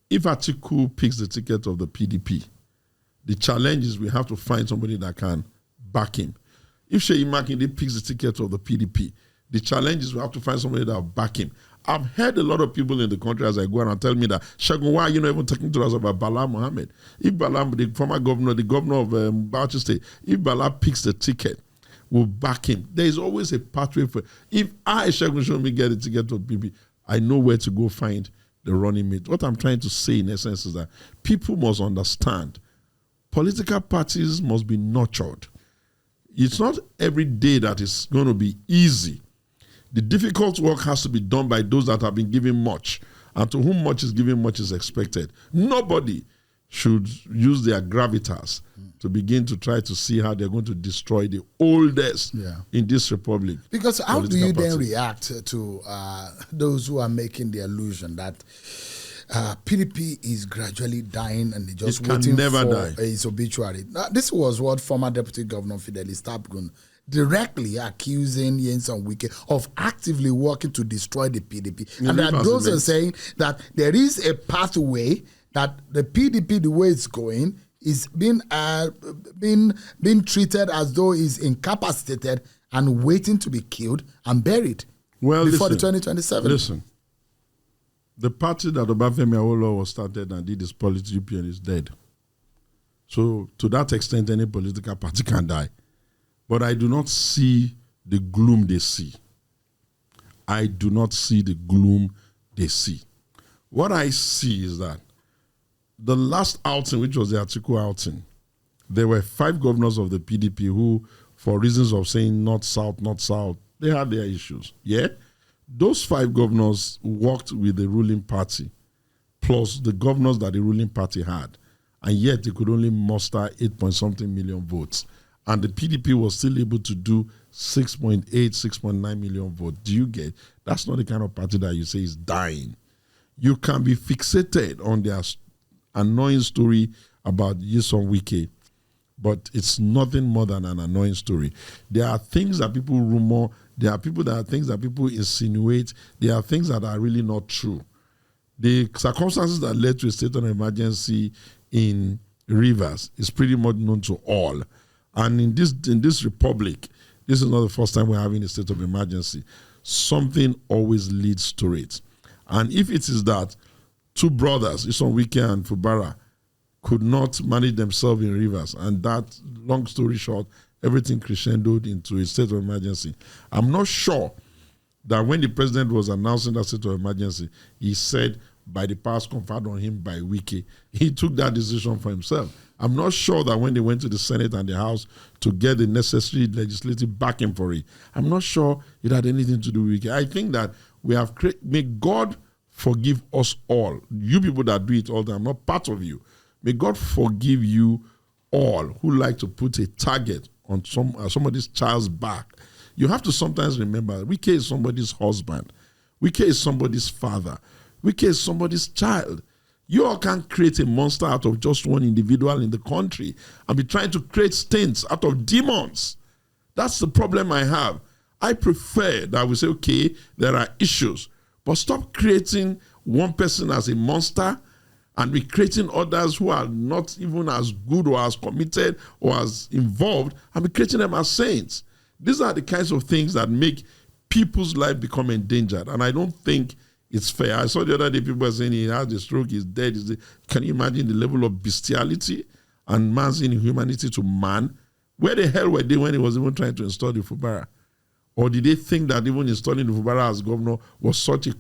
Speaker 6: If Atiku picks the ticket of the PDP, the challenge is we have to find somebody that can back him. If Seyi Makinde picks the ticket of the PDP, the challenge is we have to find somebody that will back him. I've heard a lot of people in the country as I go around and tell me that, Segun, why are you not even talking to us about Bala Mohammed? If Bala, the former governor, the governor of Bauchi State, if Bala picks the ticket, we'll back him. There is always a pathway for. If I, Segun Sowunmi, get a ticket to PP, I know where to go find the running mate. What I'm trying to say in essence is that people must understand political parties must be nurtured. It's not every day that it's going to be easy. The difficult work has to be done by those that have been given much, and to whom much is given, much is expected. Nobody should use their gravitas to begin to try to see how they're going to destroy the oldest in this republic.
Speaker 3: Because how do you then react to those who are making the illusion that PDP is gradually dying and they just waiting for his obituary? Now, this was what former Deputy Governor Fidelis Tabgun directly accusing Nyesom Wike of actively working to destroy the PDP. And that those are saying that there is a pathway that the PDP, the way it's going, is being treated as though it's incapacitated and waiting to be killed and buried before the 2027.
Speaker 6: Listen, the party that Obafemi Awolowo was started and did his politics, UPN, is dead. So to that extent, any political party can die. But I do not see the gloom they see. I do not see the gloom they see. What I see is that the last outing, which was the Atiku outing, there were 5 governors of the PDP who, for reasons of saying not south, they had their issues. Yeah? Those 5 governors worked with the ruling party, plus the governors that the ruling party had. And yet they could only muster 8-point-something million votes. And the PDP was still able to do 6.8, 6.9 million votes. Do you get? That's not the kind of party that you say is dying. You can be fixated on their annoying story about Nyesom Wike, but it's nothing more than an annoying story. There are things that people rumor. There are things that people insinuate. There are things that are really not true. The circumstances that led to a state of emergency in Rivers is pretty much known to all. And in this republic, this is not the first time we're having a state of emergency. Something always leads to it. And if it is that 2 brothers, Nyesom Wike and Fubara, could not manage themselves in Rivers, and that, long story short, everything crescendoed into a state of emergency. I'm not sure that when the president was announcing that state of emergency, he said, by the powers conferred on him by Wike, he took that decision for himself. I'm not sure that when they went to the Senate and the House to get the necessary legislative backing for it, I'm not sure it had anything to do with Wike. I think that we have may God forgive us all. You people that do it all the time, I'm not part of you. May God forgive you all who like to put a target on somebody's child's back. You have to sometimes remember, Wike is somebody's husband. Wike is somebody's father. Wike is somebody's child. You all can't create a monster out of just one individual in the country and be trying to create stains out of demons. That's the problem I have. I prefer that we say, okay, there are issues, but stop creating one person as a monster and be creating others who are not even as good or as committed or as involved and be creating them as saints. These are the kinds of things that make people's life become endangered, and I don't think it's fair. I saw the other day people were saying he has a stroke, he's dead. Can you imagine the level of bestiality and man's inhumanity to man? Where the hell were they when he was even trying to install the Fubara? Or did they think that even installing the Fubara as governor was such a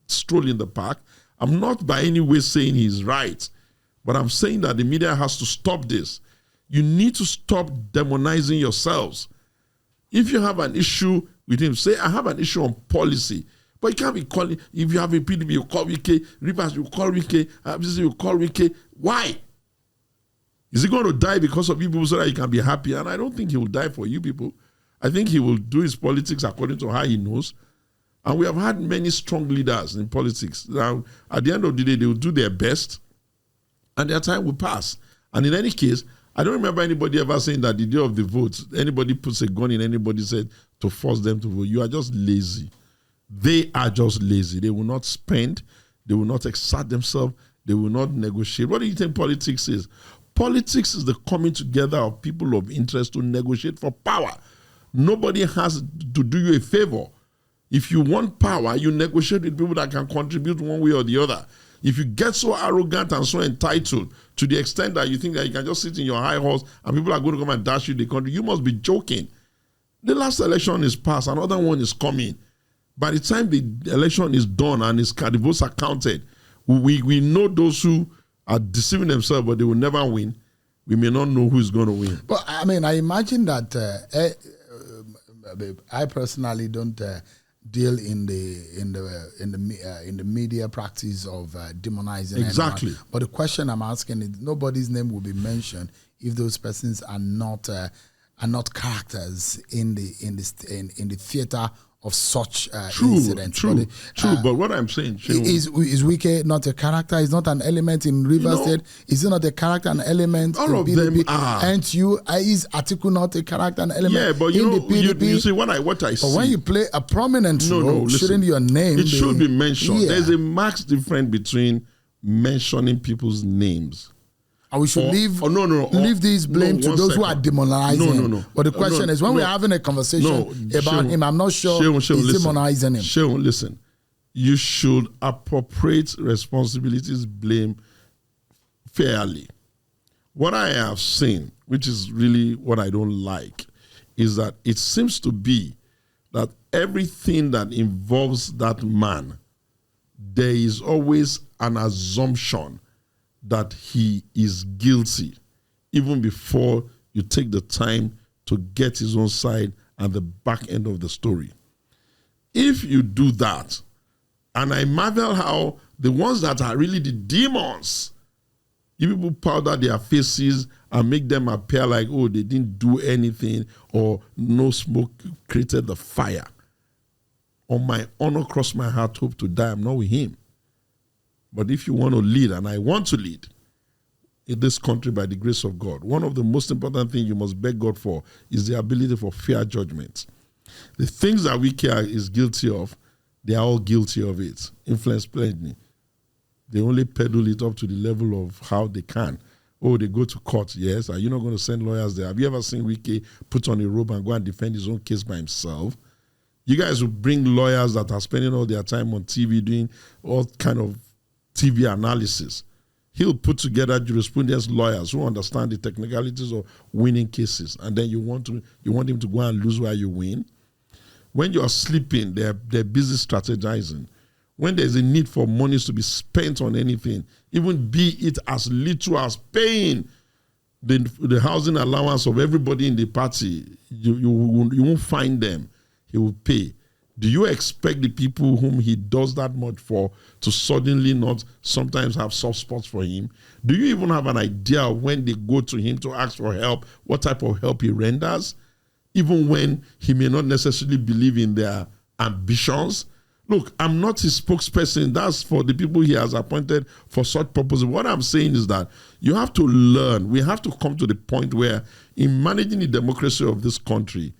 Speaker 6: stroll in the park? I'm not by any way saying he's right, but I'm saying that the media has to stop this. You need to stop demonizing yourselves. If you have an issue with him, say, I have an issue on policy. But you can't be calling, if you have a PDP, you call Wike, Rivers, you call Wike, you call Wike. Why? Is he going to die because of you people so that he can be happy? And I don't think he will die for you people. I think he will do his politics according to how he knows. And we have had many strong leaders in politics. Now, at the end of the day, they will do their best, and their time will pass. And in any case, I don't remember anybody ever saying that the day of the vote, anybody puts a gun in anybody's head to force them to vote. You are just lazy. They are just lazy. They will not spend. They will not exert themselves. They will not negotiate. What do you think politics is? Politics is the coming together of people of interest to negotiate for power. Nobody has to do you a favor. If you want power, you negotiate with people that can contribute one way or the other. If you get so arrogant and so entitled to the extent that you think that you can just sit in your high horse and people are going to come and dash you the country, you must be joking. The last election is past, another one is coming. By the time the election is done and the votes are counted, we know those who are deceiving themselves, but they will never win. We may not know who is going to win.
Speaker 3: But I mean, I imagine that I personally don't deal in the media practice of demonizing.
Speaker 6: Exactly.
Speaker 3: Anyone. But the question I'm asking is, nobody's name will be mentioned if those persons are not characters in the theater of such incidents.
Speaker 6: True. But what I'm saying,
Speaker 3: is Wike not a character? Is not an element in Rivers State? Is it not a character and element
Speaker 6: all
Speaker 3: in
Speaker 6: of
Speaker 3: PDP?
Speaker 6: them are.
Speaker 3: And is Atiku not a character and element?
Speaker 6: Yeah, but
Speaker 3: in the PDP?
Speaker 6: You see what I see.
Speaker 3: But when you play a prominent role, shouldn't your name?
Speaker 6: It should be mentioned.
Speaker 3: Yeah.
Speaker 6: There's a marked difference between mentioning people's names.
Speaker 3: And we should leave this blame to those who are demonizing.
Speaker 6: No.
Speaker 3: But the question is, when we're having a conversation about him, I'm not sure he's demonizing him.
Speaker 6: Seun, listen. You should appropriate responsibilities, blame fairly. What I have seen, which is really what I don't like, is that it seems to be that everything that involves that man, there is always an assumption that he is guilty, even before you take the time to get his own side and the back end of the story. If you do that, and I marvel how the ones that are really the demons, you people powder their faces and make them appear like, oh, they didn't do anything, or no smoke created the fire. On my honor, cross my heart, hope to die, I'm not with him. But if you want to lead, and I want to lead in this country by the grace of God, one of the most important things you must beg God for is the ability for fair judgment. The things that Wike is guilty of, they are all guilty of it. Influence plenty. They only peddle it up to the level of how they can. Oh, they go to court, yes. Are you not going to send lawyers there? Have you ever seen Wike put on a robe and go and defend his own case by himself? You guys will bring lawyers that are spending all their time on TV doing all kind of TV analysis. He'll put together jurisprudence lawyers who understand the technicalities of winning cases, and then you want him to go and lose while you win. When you are sleeping, they're busy strategizing. When there's a need for monies to be spent on anything, even be it as little as paying the housing allowance of everybody in the party, you won't find them. He will pay. Do you expect the people whom he does that much for to suddenly not sometimes have soft spots for him? Do you even have an idea when they go to him to ask for help, what type of help he renders? Even when he may not necessarily believe in their ambitions? Look, I'm not his spokesperson. That's for the people he has appointed for such purposes. What I'm saying is that you have to learn. We have to come to the point where in managing the democracy of this country,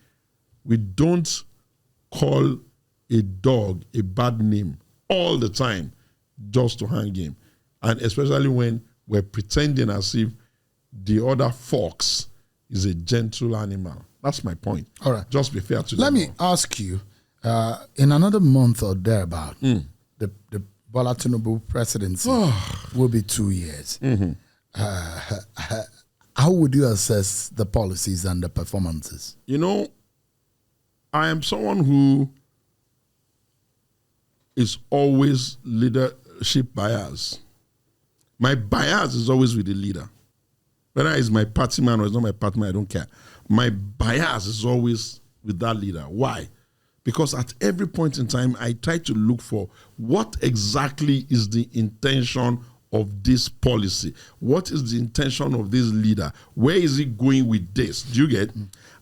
Speaker 6: we don't call a dog a bad name all the time just to hang him. And especially when we're pretending as if the other fox is a gentle animal. That's my point.
Speaker 3: All right.
Speaker 6: Just be fair to them.
Speaker 3: Let me ask you, in another month or thereabout, the Bola Tinubu presidency will be 2 years.
Speaker 6: Mm-hmm.
Speaker 3: How would you assess the policies and the performances?
Speaker 6: You know, I am someone who is always leadership bias. My bias is always with the leader. Whether it's my party man or it's not my party man, I don't care. My bias is always with that leader. Why? Because at every point in time, I try to look for what exactly is the intention of this policy. What is the intention of this leader? Where is he going with this? Do you get?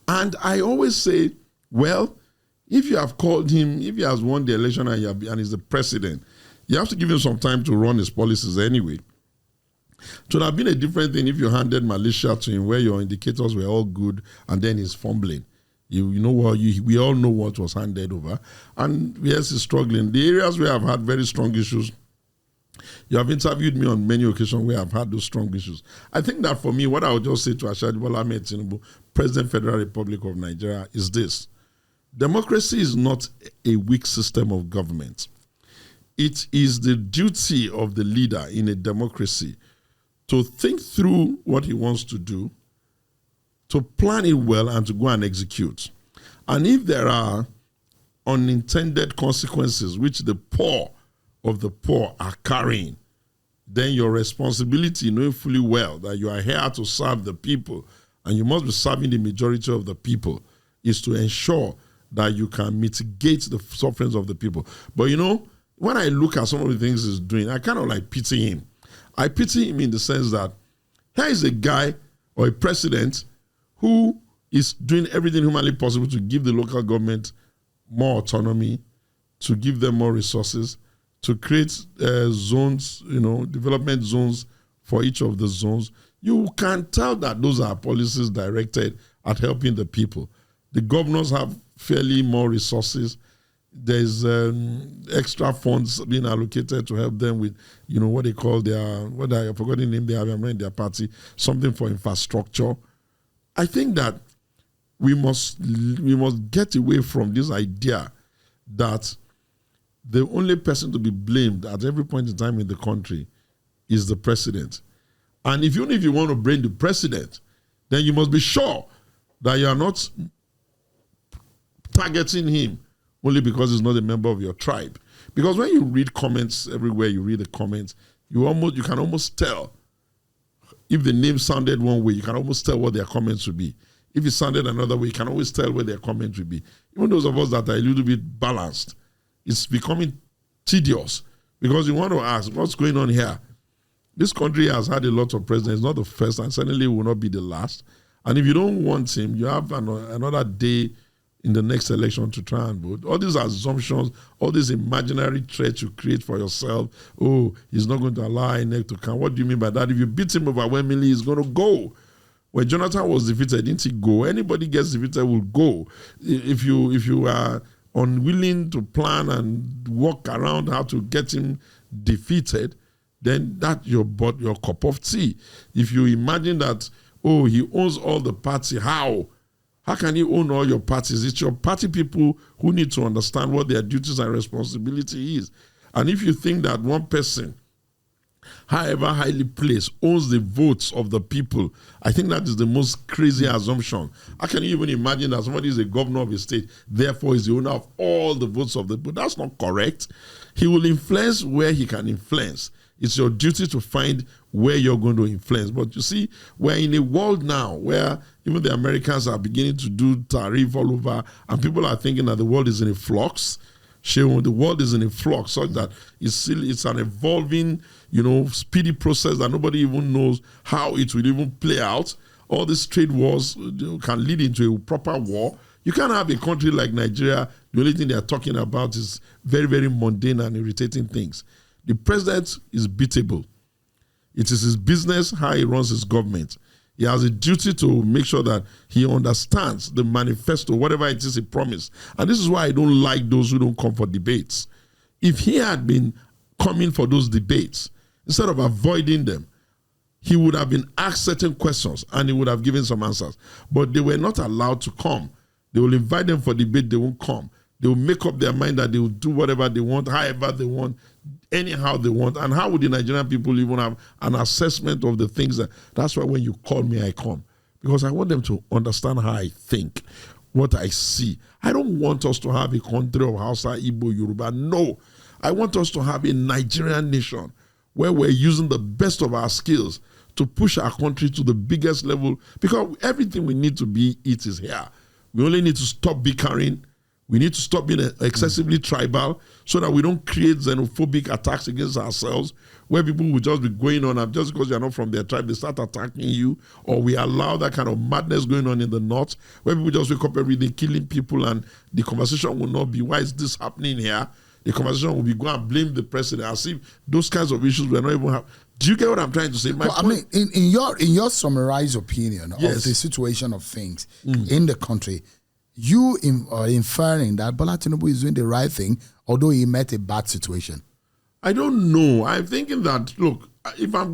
Speaker 6: And I always say, well, if you have called him, if he has won the election and he's the president, you have to give him some time to run his policies anyway. It would have been a different thing if you handed Malaysia to him where your indicators were all good and then he's fumbling. You know what? We all know what was handed over. And yes, he's struggling. The areas where I've had very strong issues, you have interviewed me on many occasions where I've had those strong issues. I think that for me, what I would just say to Ashadi Bola Tinubu, President Federal Republic of Nigeria, is this. democracy is not a weak system of government. It is the duty of the leader in a democracy to think through what he wants to do, to plan it well, and to go and execute. And if there are unintended consequences which the poor of the poor are carrying, then your responsibility, knowing fully well that you are here to serve the people and you must be serving the majority of the people, is to ensure that you can mitigate the sufferings of the people. But you know, when I look at some of the things he's doing, I kind of like pity him. I pity him in the sense that here is a guy or a president who is doing everything humanly possible to give the local government more autonomy, to give them more resources, to create zones, development zones for each of the zones. You can tell that those are policies directed at helping the people. The governors have fairly more resources. There's extra funds being allocated to help them with, what they call I forgot the name they have in their party, something for infrastructure. I think that we must get away from this idea that the only person to be blamed at every point in time in the country is the president. And even if you want to blame the president, then you must be sure that you are not targeting him only because he's not a member of your tribe. Because when you read comments everywhere, you read the comments, you can almost tell. If the name sounded one way, you can almost tell what their comments would be. If it sounded another way, you can always tell where their comments would be. Even those of us that are a little bit balanced, it's becoming tedious because you want to ask, what's going on here? This country has had a lot of presidents, not the first, and certainly will not be the last. And if you don't want him, you have another day in the next election to try and vote. All these assumptions, all these imaginary threats you create for yourself, he's not going to allow INEC to count. What do you mean by that? If you beat him overwhelmingly, he's going to go. When Jonathan was defeated, didn't he go? Anybody gets defeated will go. If you are unwilling to plan and work around how to get him defeated, then that's your cup of tea. If you imagine that, he owns all the party, how? How can you own all your parties? It's your party people who need to understand what their duties and responsibility is. And if you think that one person, however highly placed, owns the votes of the people, I think that is the most crazy assumption. How can you even imagine that somebody is a governor of a state, therefore is the owner of all the votes of the people? That's not correct. He will influence where he can influence. It's your duty to find where you're going to influence. But you see, we're in a world now where even the Americans are beginning to do tariff all over, and people are thinking that the world is in a flux. The world is in a flux, such that it's an evolving, speedy process that nobody even knows how it will even play out. All these trade wars can lead into a proper war. You can't have a country like Nigeria, the only thing they're talking about is very, very mundane and irritating things. The president is beatable. It is his business how he runs his government. He has a duty to make sure that he understands the manifesto, whatever it is he promised. And this is why I don't like those who don't come for debates. If he had been coming for those debates, instead of avoiding them, he would have been asked certain questions and he would have given some answers. But they were not allowed to come. They will invite them for debate, they won't come. They will make up their mind that they will do whatever they want, however they want, anyhow they want. And how would the Nigerian people even have an assessment of the things that's why when you call me, I come. Because I want them to understand how I think, what I see. I don't want us to have a country of Hausa, Igbo, Yoruba. No. I want us to have a Nigerian nation where we're using the best of our skills to push our country to the biggest level. Because everything we need to be, it is here. We only need to stop bickering. We need to stop being excessively tribal so that we don't create xenophobic attacks against ourselves where people will just be going on and just because you're not from their tribe, they start attacking you, or we allow that kind of madness going on in the north where people just wake up every day killing people and the conversation will not be, why is this happening here? The conversation will be, go and blame the president as if those kinds of issues we're not even have. Do you get what I'm trying to say?
Speaker 3: I mean, in your summarized opinion of the situation of things in the country, you are inferring that Bola Tinubu is doing the right thing, although he met a bad situation.
Speaker 6: I don't know. I'm thinking that, look, if I'm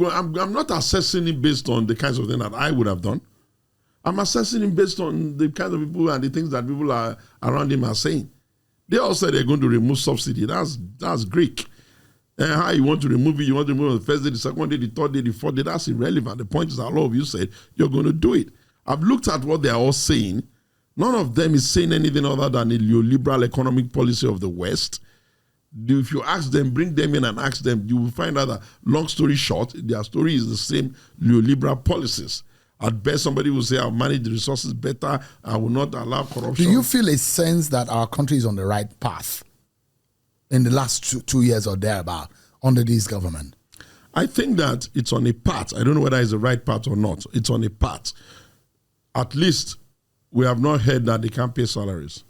Speaker 6: not assessing it based on the kinds of things that I would have done. I'm assessing him based on the kind of people and the things that people are around him are saying. They all said they're going to remove subsidy. That's Greek. And how you want to remove it, you want to remove it on the first day, the second day, the third day, the fourth day, that's irrelevant. The point is that all of you said you're going to do it. I've looked at what they're all saying. None of them is saying anything other than the neoliberal economic policy of the West. If you ask them, bring them in and ask them, you will find out that, long story short, their story is the same neoliberal policies. At best, somebody will say, I'll manage the resources better, I will not allow corruption.
Speaker 3: Do you feel a sense that our country is on the right path in the last 2 years or thereabout under this government?
Speaker 6: I think that it's on a path. I don't know whether it's the right path or not. It's on a path. At least we have not heard that they can't pay salaries.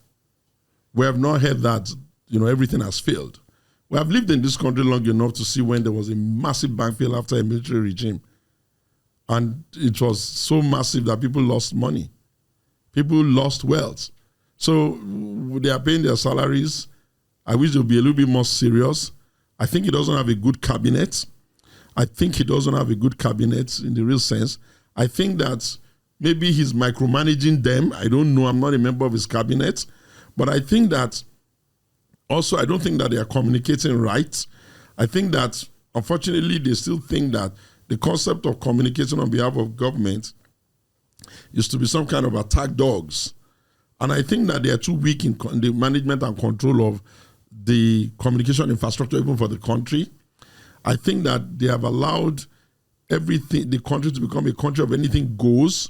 Speaker 6: We have not heard that everything has failed. We have lived in this country long enough to see when there was a massive bank fail after a military regime. And it was so massive that people lost money. People lost wealth. So they are paying their salaries. I wish they would be a little bit more serious. I think he doesn't have a good cabinet. I think he doesn't have a good cabinet in the real sense. I think that maybe he's micromanaging them. I don't know. I'm not a member of his cabinet. But I think that also, I don't think that they are communicating right. I think that, unfortunately, they still think that the concept of communicating on behalf of government is to be some kind of attack dogs. And I think that they are too weak in the management and control of the communication infrastructure, even for the country. I think that they have allowed the country to become a country of anything goes.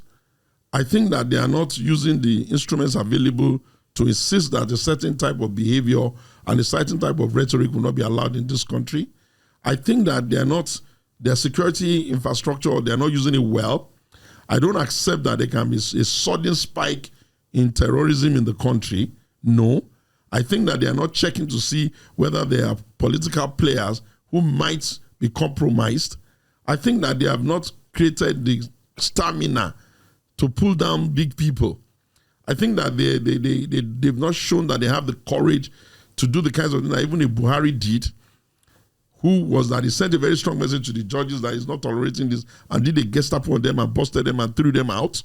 Speaker 6: I think that they are not using the instruments available to insist that a certain type of behavior and a certain type of rhetoric will not be allowed in this country. I think that their security infrastructure, they're not using it well. I don't accept that there can be a sudden spike in terrorism in the country. No. I think that they are not checking to see whether there are political players who might be compromised. I think that they have not created the stamina to pull down big people. I think that they've not shown that they have the courage to do the kinds of things that even a Buhari did, he sent a very strong message to the judges that he's not tolerating this and did a Gestapo on them and busted them and threw them out.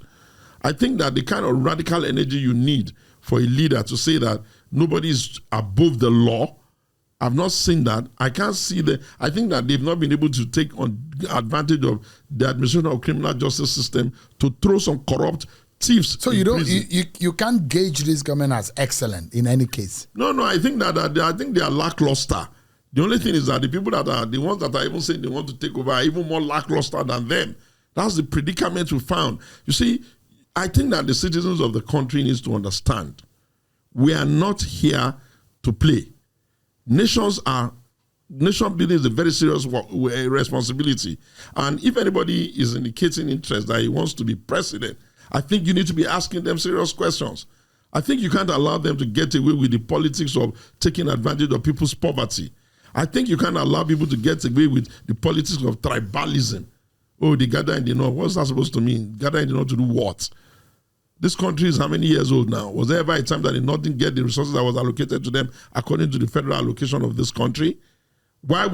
Speaker 6: I think that the kind of radical energy you need for a leader to say that nobody is above the law, I've not seen that. I can't see that. I think that they've not been able to take on advantage of the administration of criminal justice system to throw some corrupt thieves. So
Speaker 3: you can't gauge this government as excellent in any case.
Speaker 6: No. I think they are lackluster. The only thing is that the people that are the ones that are even saying they want to take over are even more lackluster than them. That's the predicament we found. You see, I think that the citizens of the country needs to understand we are not here to play. Nation building is a very serious responsibility. And if anybody is indicating interest that he wants to be president, I think you need to be asking them serious questions. I think you can't allow them to get away with the politics of taking advantage of people's poverty. I think you can't allow people to get away with the politics of tribalism. Oh, they gather in the north. What's that supposed to mean? Gather in the north to do what? This country is how many years old now? Was there ever a time that the north didn't get the resources that was allocated to them according to the federal allocation of this country? What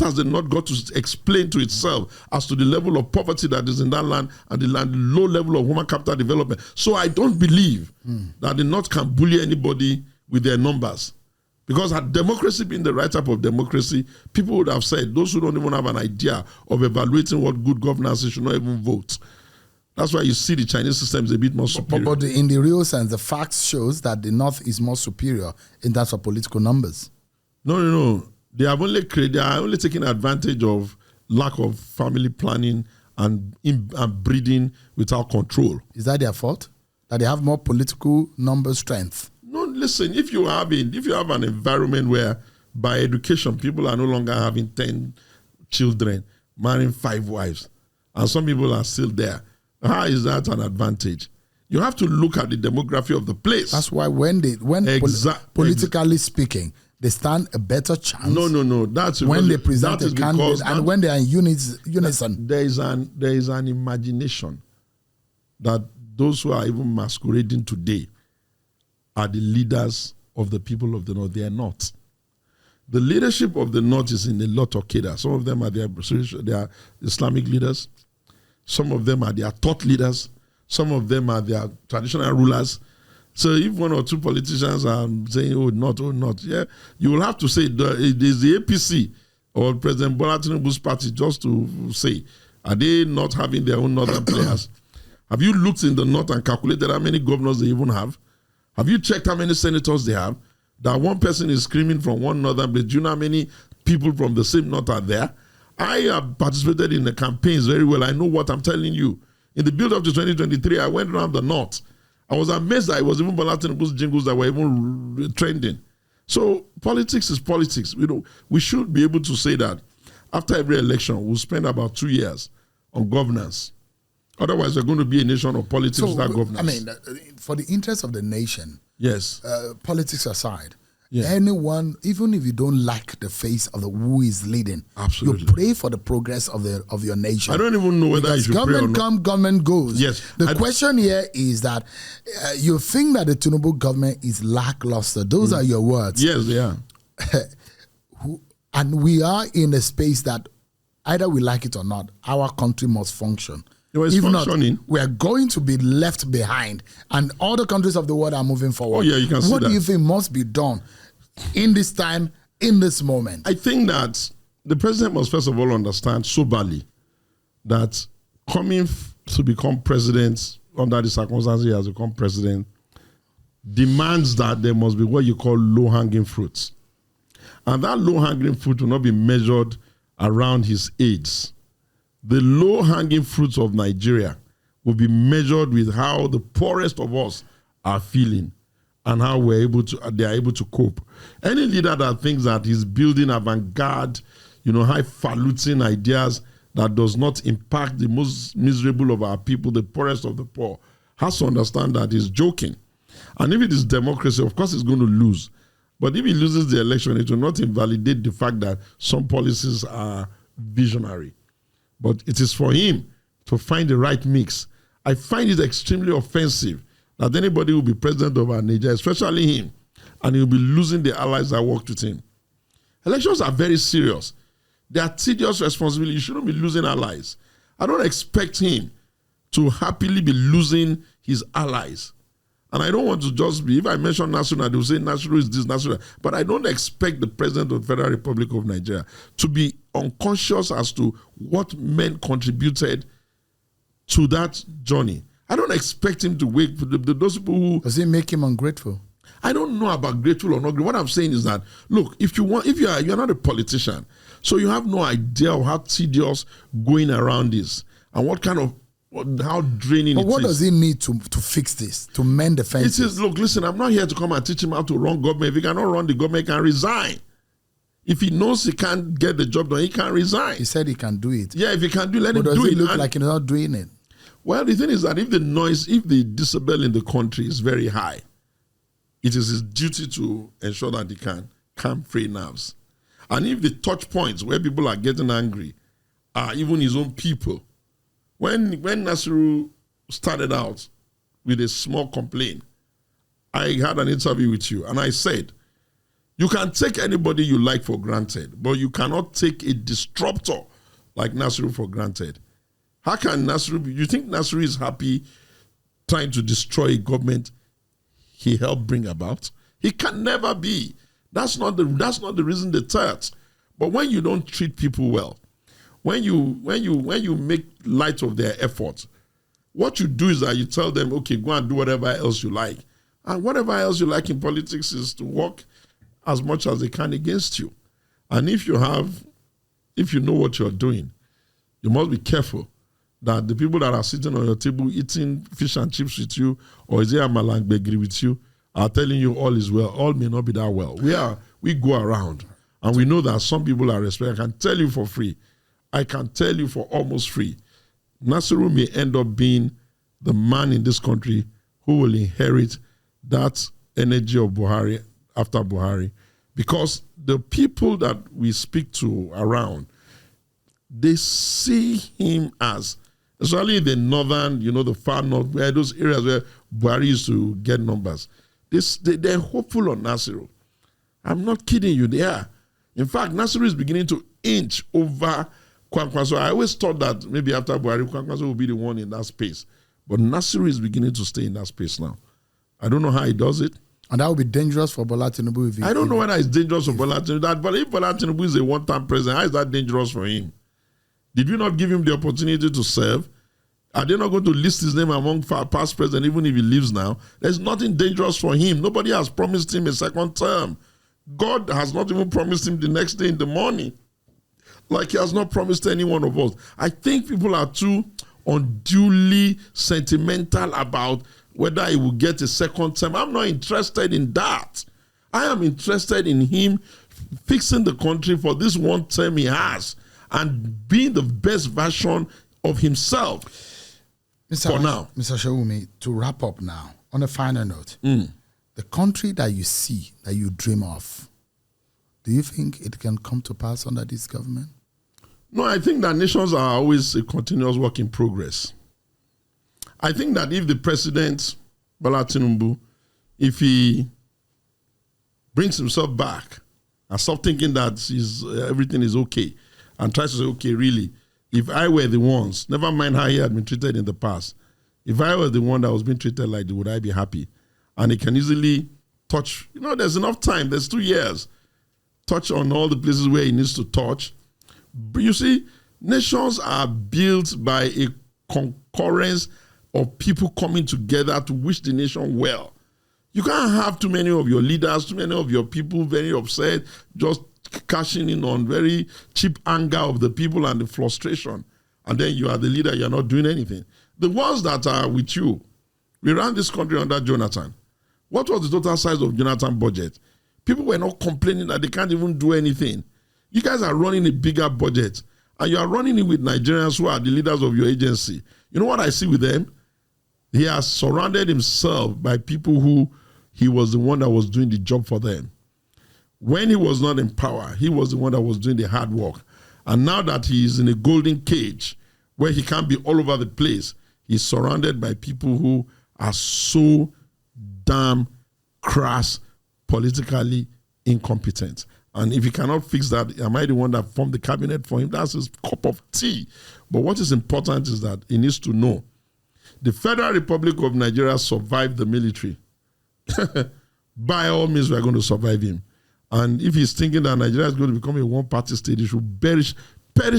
Speaker 6: has the North got to explain to itself as to the level of poverty that is in that land and the low level of human capital development? So I don't believe that the North can bully anybody with their numbers. Because had democracy been the right type of democracy, people would have said those who don't even have an idea of evaluating what good governance is should not even vote. That's why you see the Chinese system is a bit more superior.
Speaker 3: But in the real sense, the facts shows that the North is more superior in terms of political numbers.
Speaker 6: No. They are only taking advantage of lack of family planning and breeding without control.
Speaker 3: Is that their fault? That they have more political number strength?
Speaker 6: No, listen, if you have an environment where by education people are no longer having 10 children, marrying 5 wives, and some people are still there, how is that an advantage? You have to look at the demography of the place.
Speaker 3: That's why politically speaking, they stand a better chance.
Speaker 6: No. That's
Speaker 3: when they present a candidate and when they are in unison.
Speaker 6: There is an imagination that those who are even masquerading today are the leaders of the people of the North. They are not. The leadership of the North is in a lot of cadres. Some of them are their Islamic leaders. Some of them are their thought leaders. Some of them are their traditional rulers. So if one or two politicians are saying, oh, not, yeah, you will have to say it is the APC or President Bola Tinubu's party just to say, are they not having their own northern players? Have you looked in the north and calculated how many governors they even have? Have you checked how many senators they have? That one person is screaming from one northern place. Do you know how many people from the same north are there? I have participated in the campaigns very well. I know what I'm telling you. In the build-up to 2023, I went around the north. I was amazed that it was even Bola Tinubu's jingles that were even trending. So politics is politics. We should be able to say that after every election, we'll spend about 2 years on governance. Otherwise, we're going to be a nation of politics without governance.
Speaker 3: I mean, for the interest of the nation,
Speaker 6: yes,
Speaker 3: politics aside,
Speaker 6: yeah.
Speaker 3: Anyone, even if you don't like the face of who is leading,
Speaker 6: absolutely,
Speaker 3: you pray for the progress of your nation.
Speaker 6: I don't even know whether you should pray or not.
Speaker 3: Government come, government goes.
Speaker 6: Yes.
Speaker 3: The question here is that you think that the Tinubu government is lackluster. Those are your words.
Speaker 6: Yes, they are.
Speaker 3: And we are in a space that either we like it or not, our country must function. If not, we are going to be left behind, and all the countries of the world are moving forward.
Speaker 6: Oh, yeah, you can see that.
Speaker 3: What do you think must be done in this time, in this moment?
Speaker 6: I think that the president must first of all understand soberly that coming to become president under the circumstances he has become president demands that there must be what you call low-hanging fruits. And that low-hanging fruit will not be measured around his aides. The low-hanging fruits of Nigeria will be measured with how the poorest of us are feeling and how they are able to cope. Any leader that thinks that he's building avant-garde, highfalutin ideas that does not impact the most miserable of our people, the poorest of the poor, has to understand that he's joking. And if it is democracy, of course he's going to lose. But if he loses the election, it will not invalidate the fact that some policies are visionary. But it is for him to find the right mix. I find it extremely offensive that anybody will be president of our Nigeria, especially him, and he'll be losing the allies that worked with him. Elections are very serious. They are tedious responsibility. You shouldn't be losing allies. I don't expect him to happily be losing his allies. And I don't want to just be, if I mention Nasrullah, they will say Nasrullah is this, Nasrullah. But I don't expect the President of the Federal Republic of Nigeria to be unconscious as to what men contributed to that journey. I don't expect him to wait for those people who...
Speaker 3: Does it make him ungrateful?
Speaker 6: I don't know about grateful or not grateful. What I'm saying is that, look, you're not a politician, so you have no idea of how tedious going around is and how draining it is.
Speaker 3: But what does he need to fix this, to mend the fences?
Speaker 6: Look, listen, I'm not here to come and teach him how to run government. If he cannot run the government, he can resign. If he knows he can't get the job done, he can resign.
Speaker 3: He said he can do it.
Speaker 6: Yeah, if he can do it, let him do it.
Speaker 3: Does it look like he's not doing it?
Speaker 6: Well, the thing is that if the decibel in the country is very high, it is his duty to ensure that he can calm free nerves. And if the touch points where people are getting angry are even his own people, when Nasiru started out with a small complaint, I had an interview with you, and I said, you can take anybody you like for granted, but you cannot take a disruptor like Nasiru for granted. How can Nasiru you think Nasiru is happy trying to destroy a government he helped bring about? He can never be. That's not the reason they threat. But when you don't treat people well, when you make light of their efforts, what you do is that you tell them, okay, go and do whatever else you like. And whatever else you like in politics is to work as much as they can against you. And if you know what you're doing, you must be careful that the people that are sitting on your table eating fish and chips with you, or is there a malangbegri with you, are telling you all is well. All may not be that well. We go around, and we know that some people are respected. I can tell you for free. I can tell you for almost free. Nasiru may end up being the man in this country who will inherit that energy of Buhari after Buhari, because the people that we speak to around, they see him as, especially the northern, the far north, where those areas where Buhari used to get numbers. They're hopeful on Nasiru. I'm not kidding you, they are. In fact, Nasiru is beginning to inch over Kwankwaso. I always thought that maybe after Buhari, Kwankwaso will be the one in that space. But Nasiru is beginning to stay in that space now. I don't know how he does it.
Speaker 3: And that would be dangerous for Bola Tinubu.
Speaker 6: I don't know whether it's dangerous for Bola Tinubu. But if Bola Tinubu is a one-time president, how is that dangerous for him? Did we not give him the opportunity to serve? Are they not going to list his name among past presidents, even if he leaves now? There's nothing dangerous for him. Nobody has promised him a second term. God has not even promised him the next day in the morning, like he has not promised any one of us. I think people are too unduly sentimental about whether he will get a second term. I'm not interested in that. I am interested in him fixing the country for this one term he has and being the best version of himself. For now.
Speaker 3: Mr. Sowunmi, to wrap up now, on a final note, the country that you see, that you dream of, do you think it can come to pass under this government?
Speaker 6: No, I think that nations are always a continuous work in progress. I think that if the president, Bola Tinubu, if he brings himself back and stop thinking that everything is okay and tries to say, okay, really, if I were the ones, never mind how he had been treated in the past, if I were the one that was being treated like this, would I be happy? And he can easily touch, there's enough time, there's 2 years, touch on all the places where he needs to touch. But you see, nations are built by a concurrence of people coming together to wish the nation well. You can't have too many of your leaders, too many of your people very upset, just cashing in on very cheap anger of the people and the frustration. And then you are the leader, you're not doing anything. The ones that are with you, we ran this country under Jonathan. What was the total size of Jonathan's budget? People were not complaining that they can't even do anything. You guys are running a bigger budget, and you are running it with Nigerians who are the leaders of your agency. You know what I see with them? He has surrounded himself by people who he was the one that was doing the job for them. When he was not in power, he was the one that was doing the hard work. And now that he is in a golden cage where he can't be all over the place, he's surrounded by people who are so damn crass, politically incompetent. And if he cannot fix that, am I the one that formed the cabinet for him? That's his cup of tea. But what is important is that he needs to know the Federal Republic of Nigeria survived the military. By all means, we are going to survive him. And if he's thinking that Nigeria is going to become a one-party state, he should perish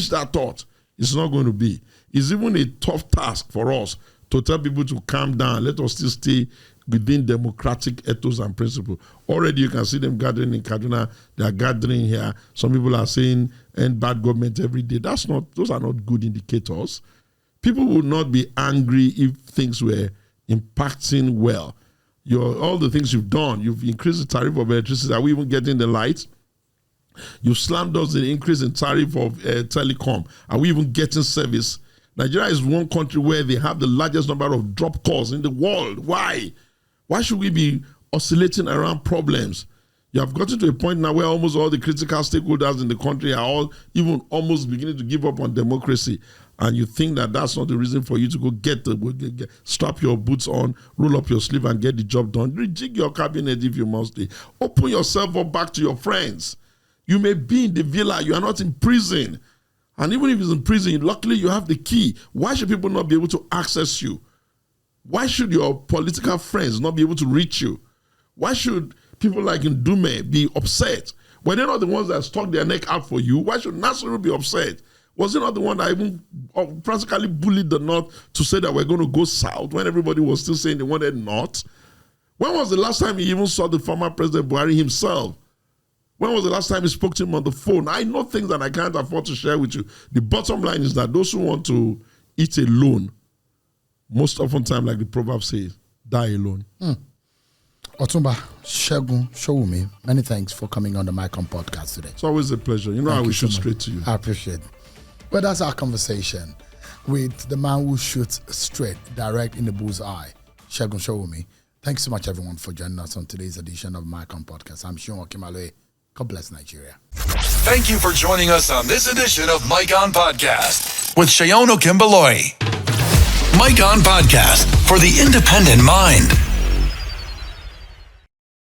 Speaker 6: that thought. It's not going to be. It's even a tough task for us to tell people to calm down. Let us still stay within democratic ethos and principles. Already you can see them gathering in Kaduna. They are gathering here. Some people are saying end bad government every day. Those are not good indicators. People would not be angry if things were impacting well. All the things you've done, you've increased the tariff of electricity. Are we even getting the light? You slammed us the increase in tariff of telecom. Are we even getting service? Nigeria is one country where they have the largest number of drop calls in the world. Why? Why should we be oscillating around problems? You have gotten to a point now where almost all the critical stakeholders in the country are all even almost beginning to give up on democracy. And you think that that's not the reason for you to go strap your boots on, roll up your sleeve and get the job done. Rejig your cabinet if you must. Open yourself up back to your friends. You may be in the villa, you are not in prison. And even if it's in prison, luckily you have the key. Why should people not be able to access you? Why should your political friends not be able to reach you? Why should people like Ndume be upset? Were they not the ones that stuck their neck out for you? Why should Nasiru be upset? Was he not the one that even practically bullied the North to say that we're going to go south when everybody was still saying they wanted North? When was the last time he even saw the former President Buhari himself? When was the last time he spoke to him on the phone? I know things that I can't afford to share with you. The bottom line is that those who want to eat alone, most often time, like the proverb says, die alone.
Speaker 3: Otumba Segun Sowunmi, many thanks for coming on the Micon podcast today.
Speaker 6: It's always a pleasure. You know, I will shoot straight to you.
Speaker 3: I appreciate it. Well, that's our conversation with the man who shoots straight, direct in the bullseye, Segun Sowunmi. Thanks so much, everyone, for joining us on today's edition of Micon Podcast. I'm Seun Okinbaloye. God bless Nigeria.
Speaker 1: Thank you for joining us on this edition of Micon Podcast with Seun Okinbaloye. Micon Podcast for the independent mind.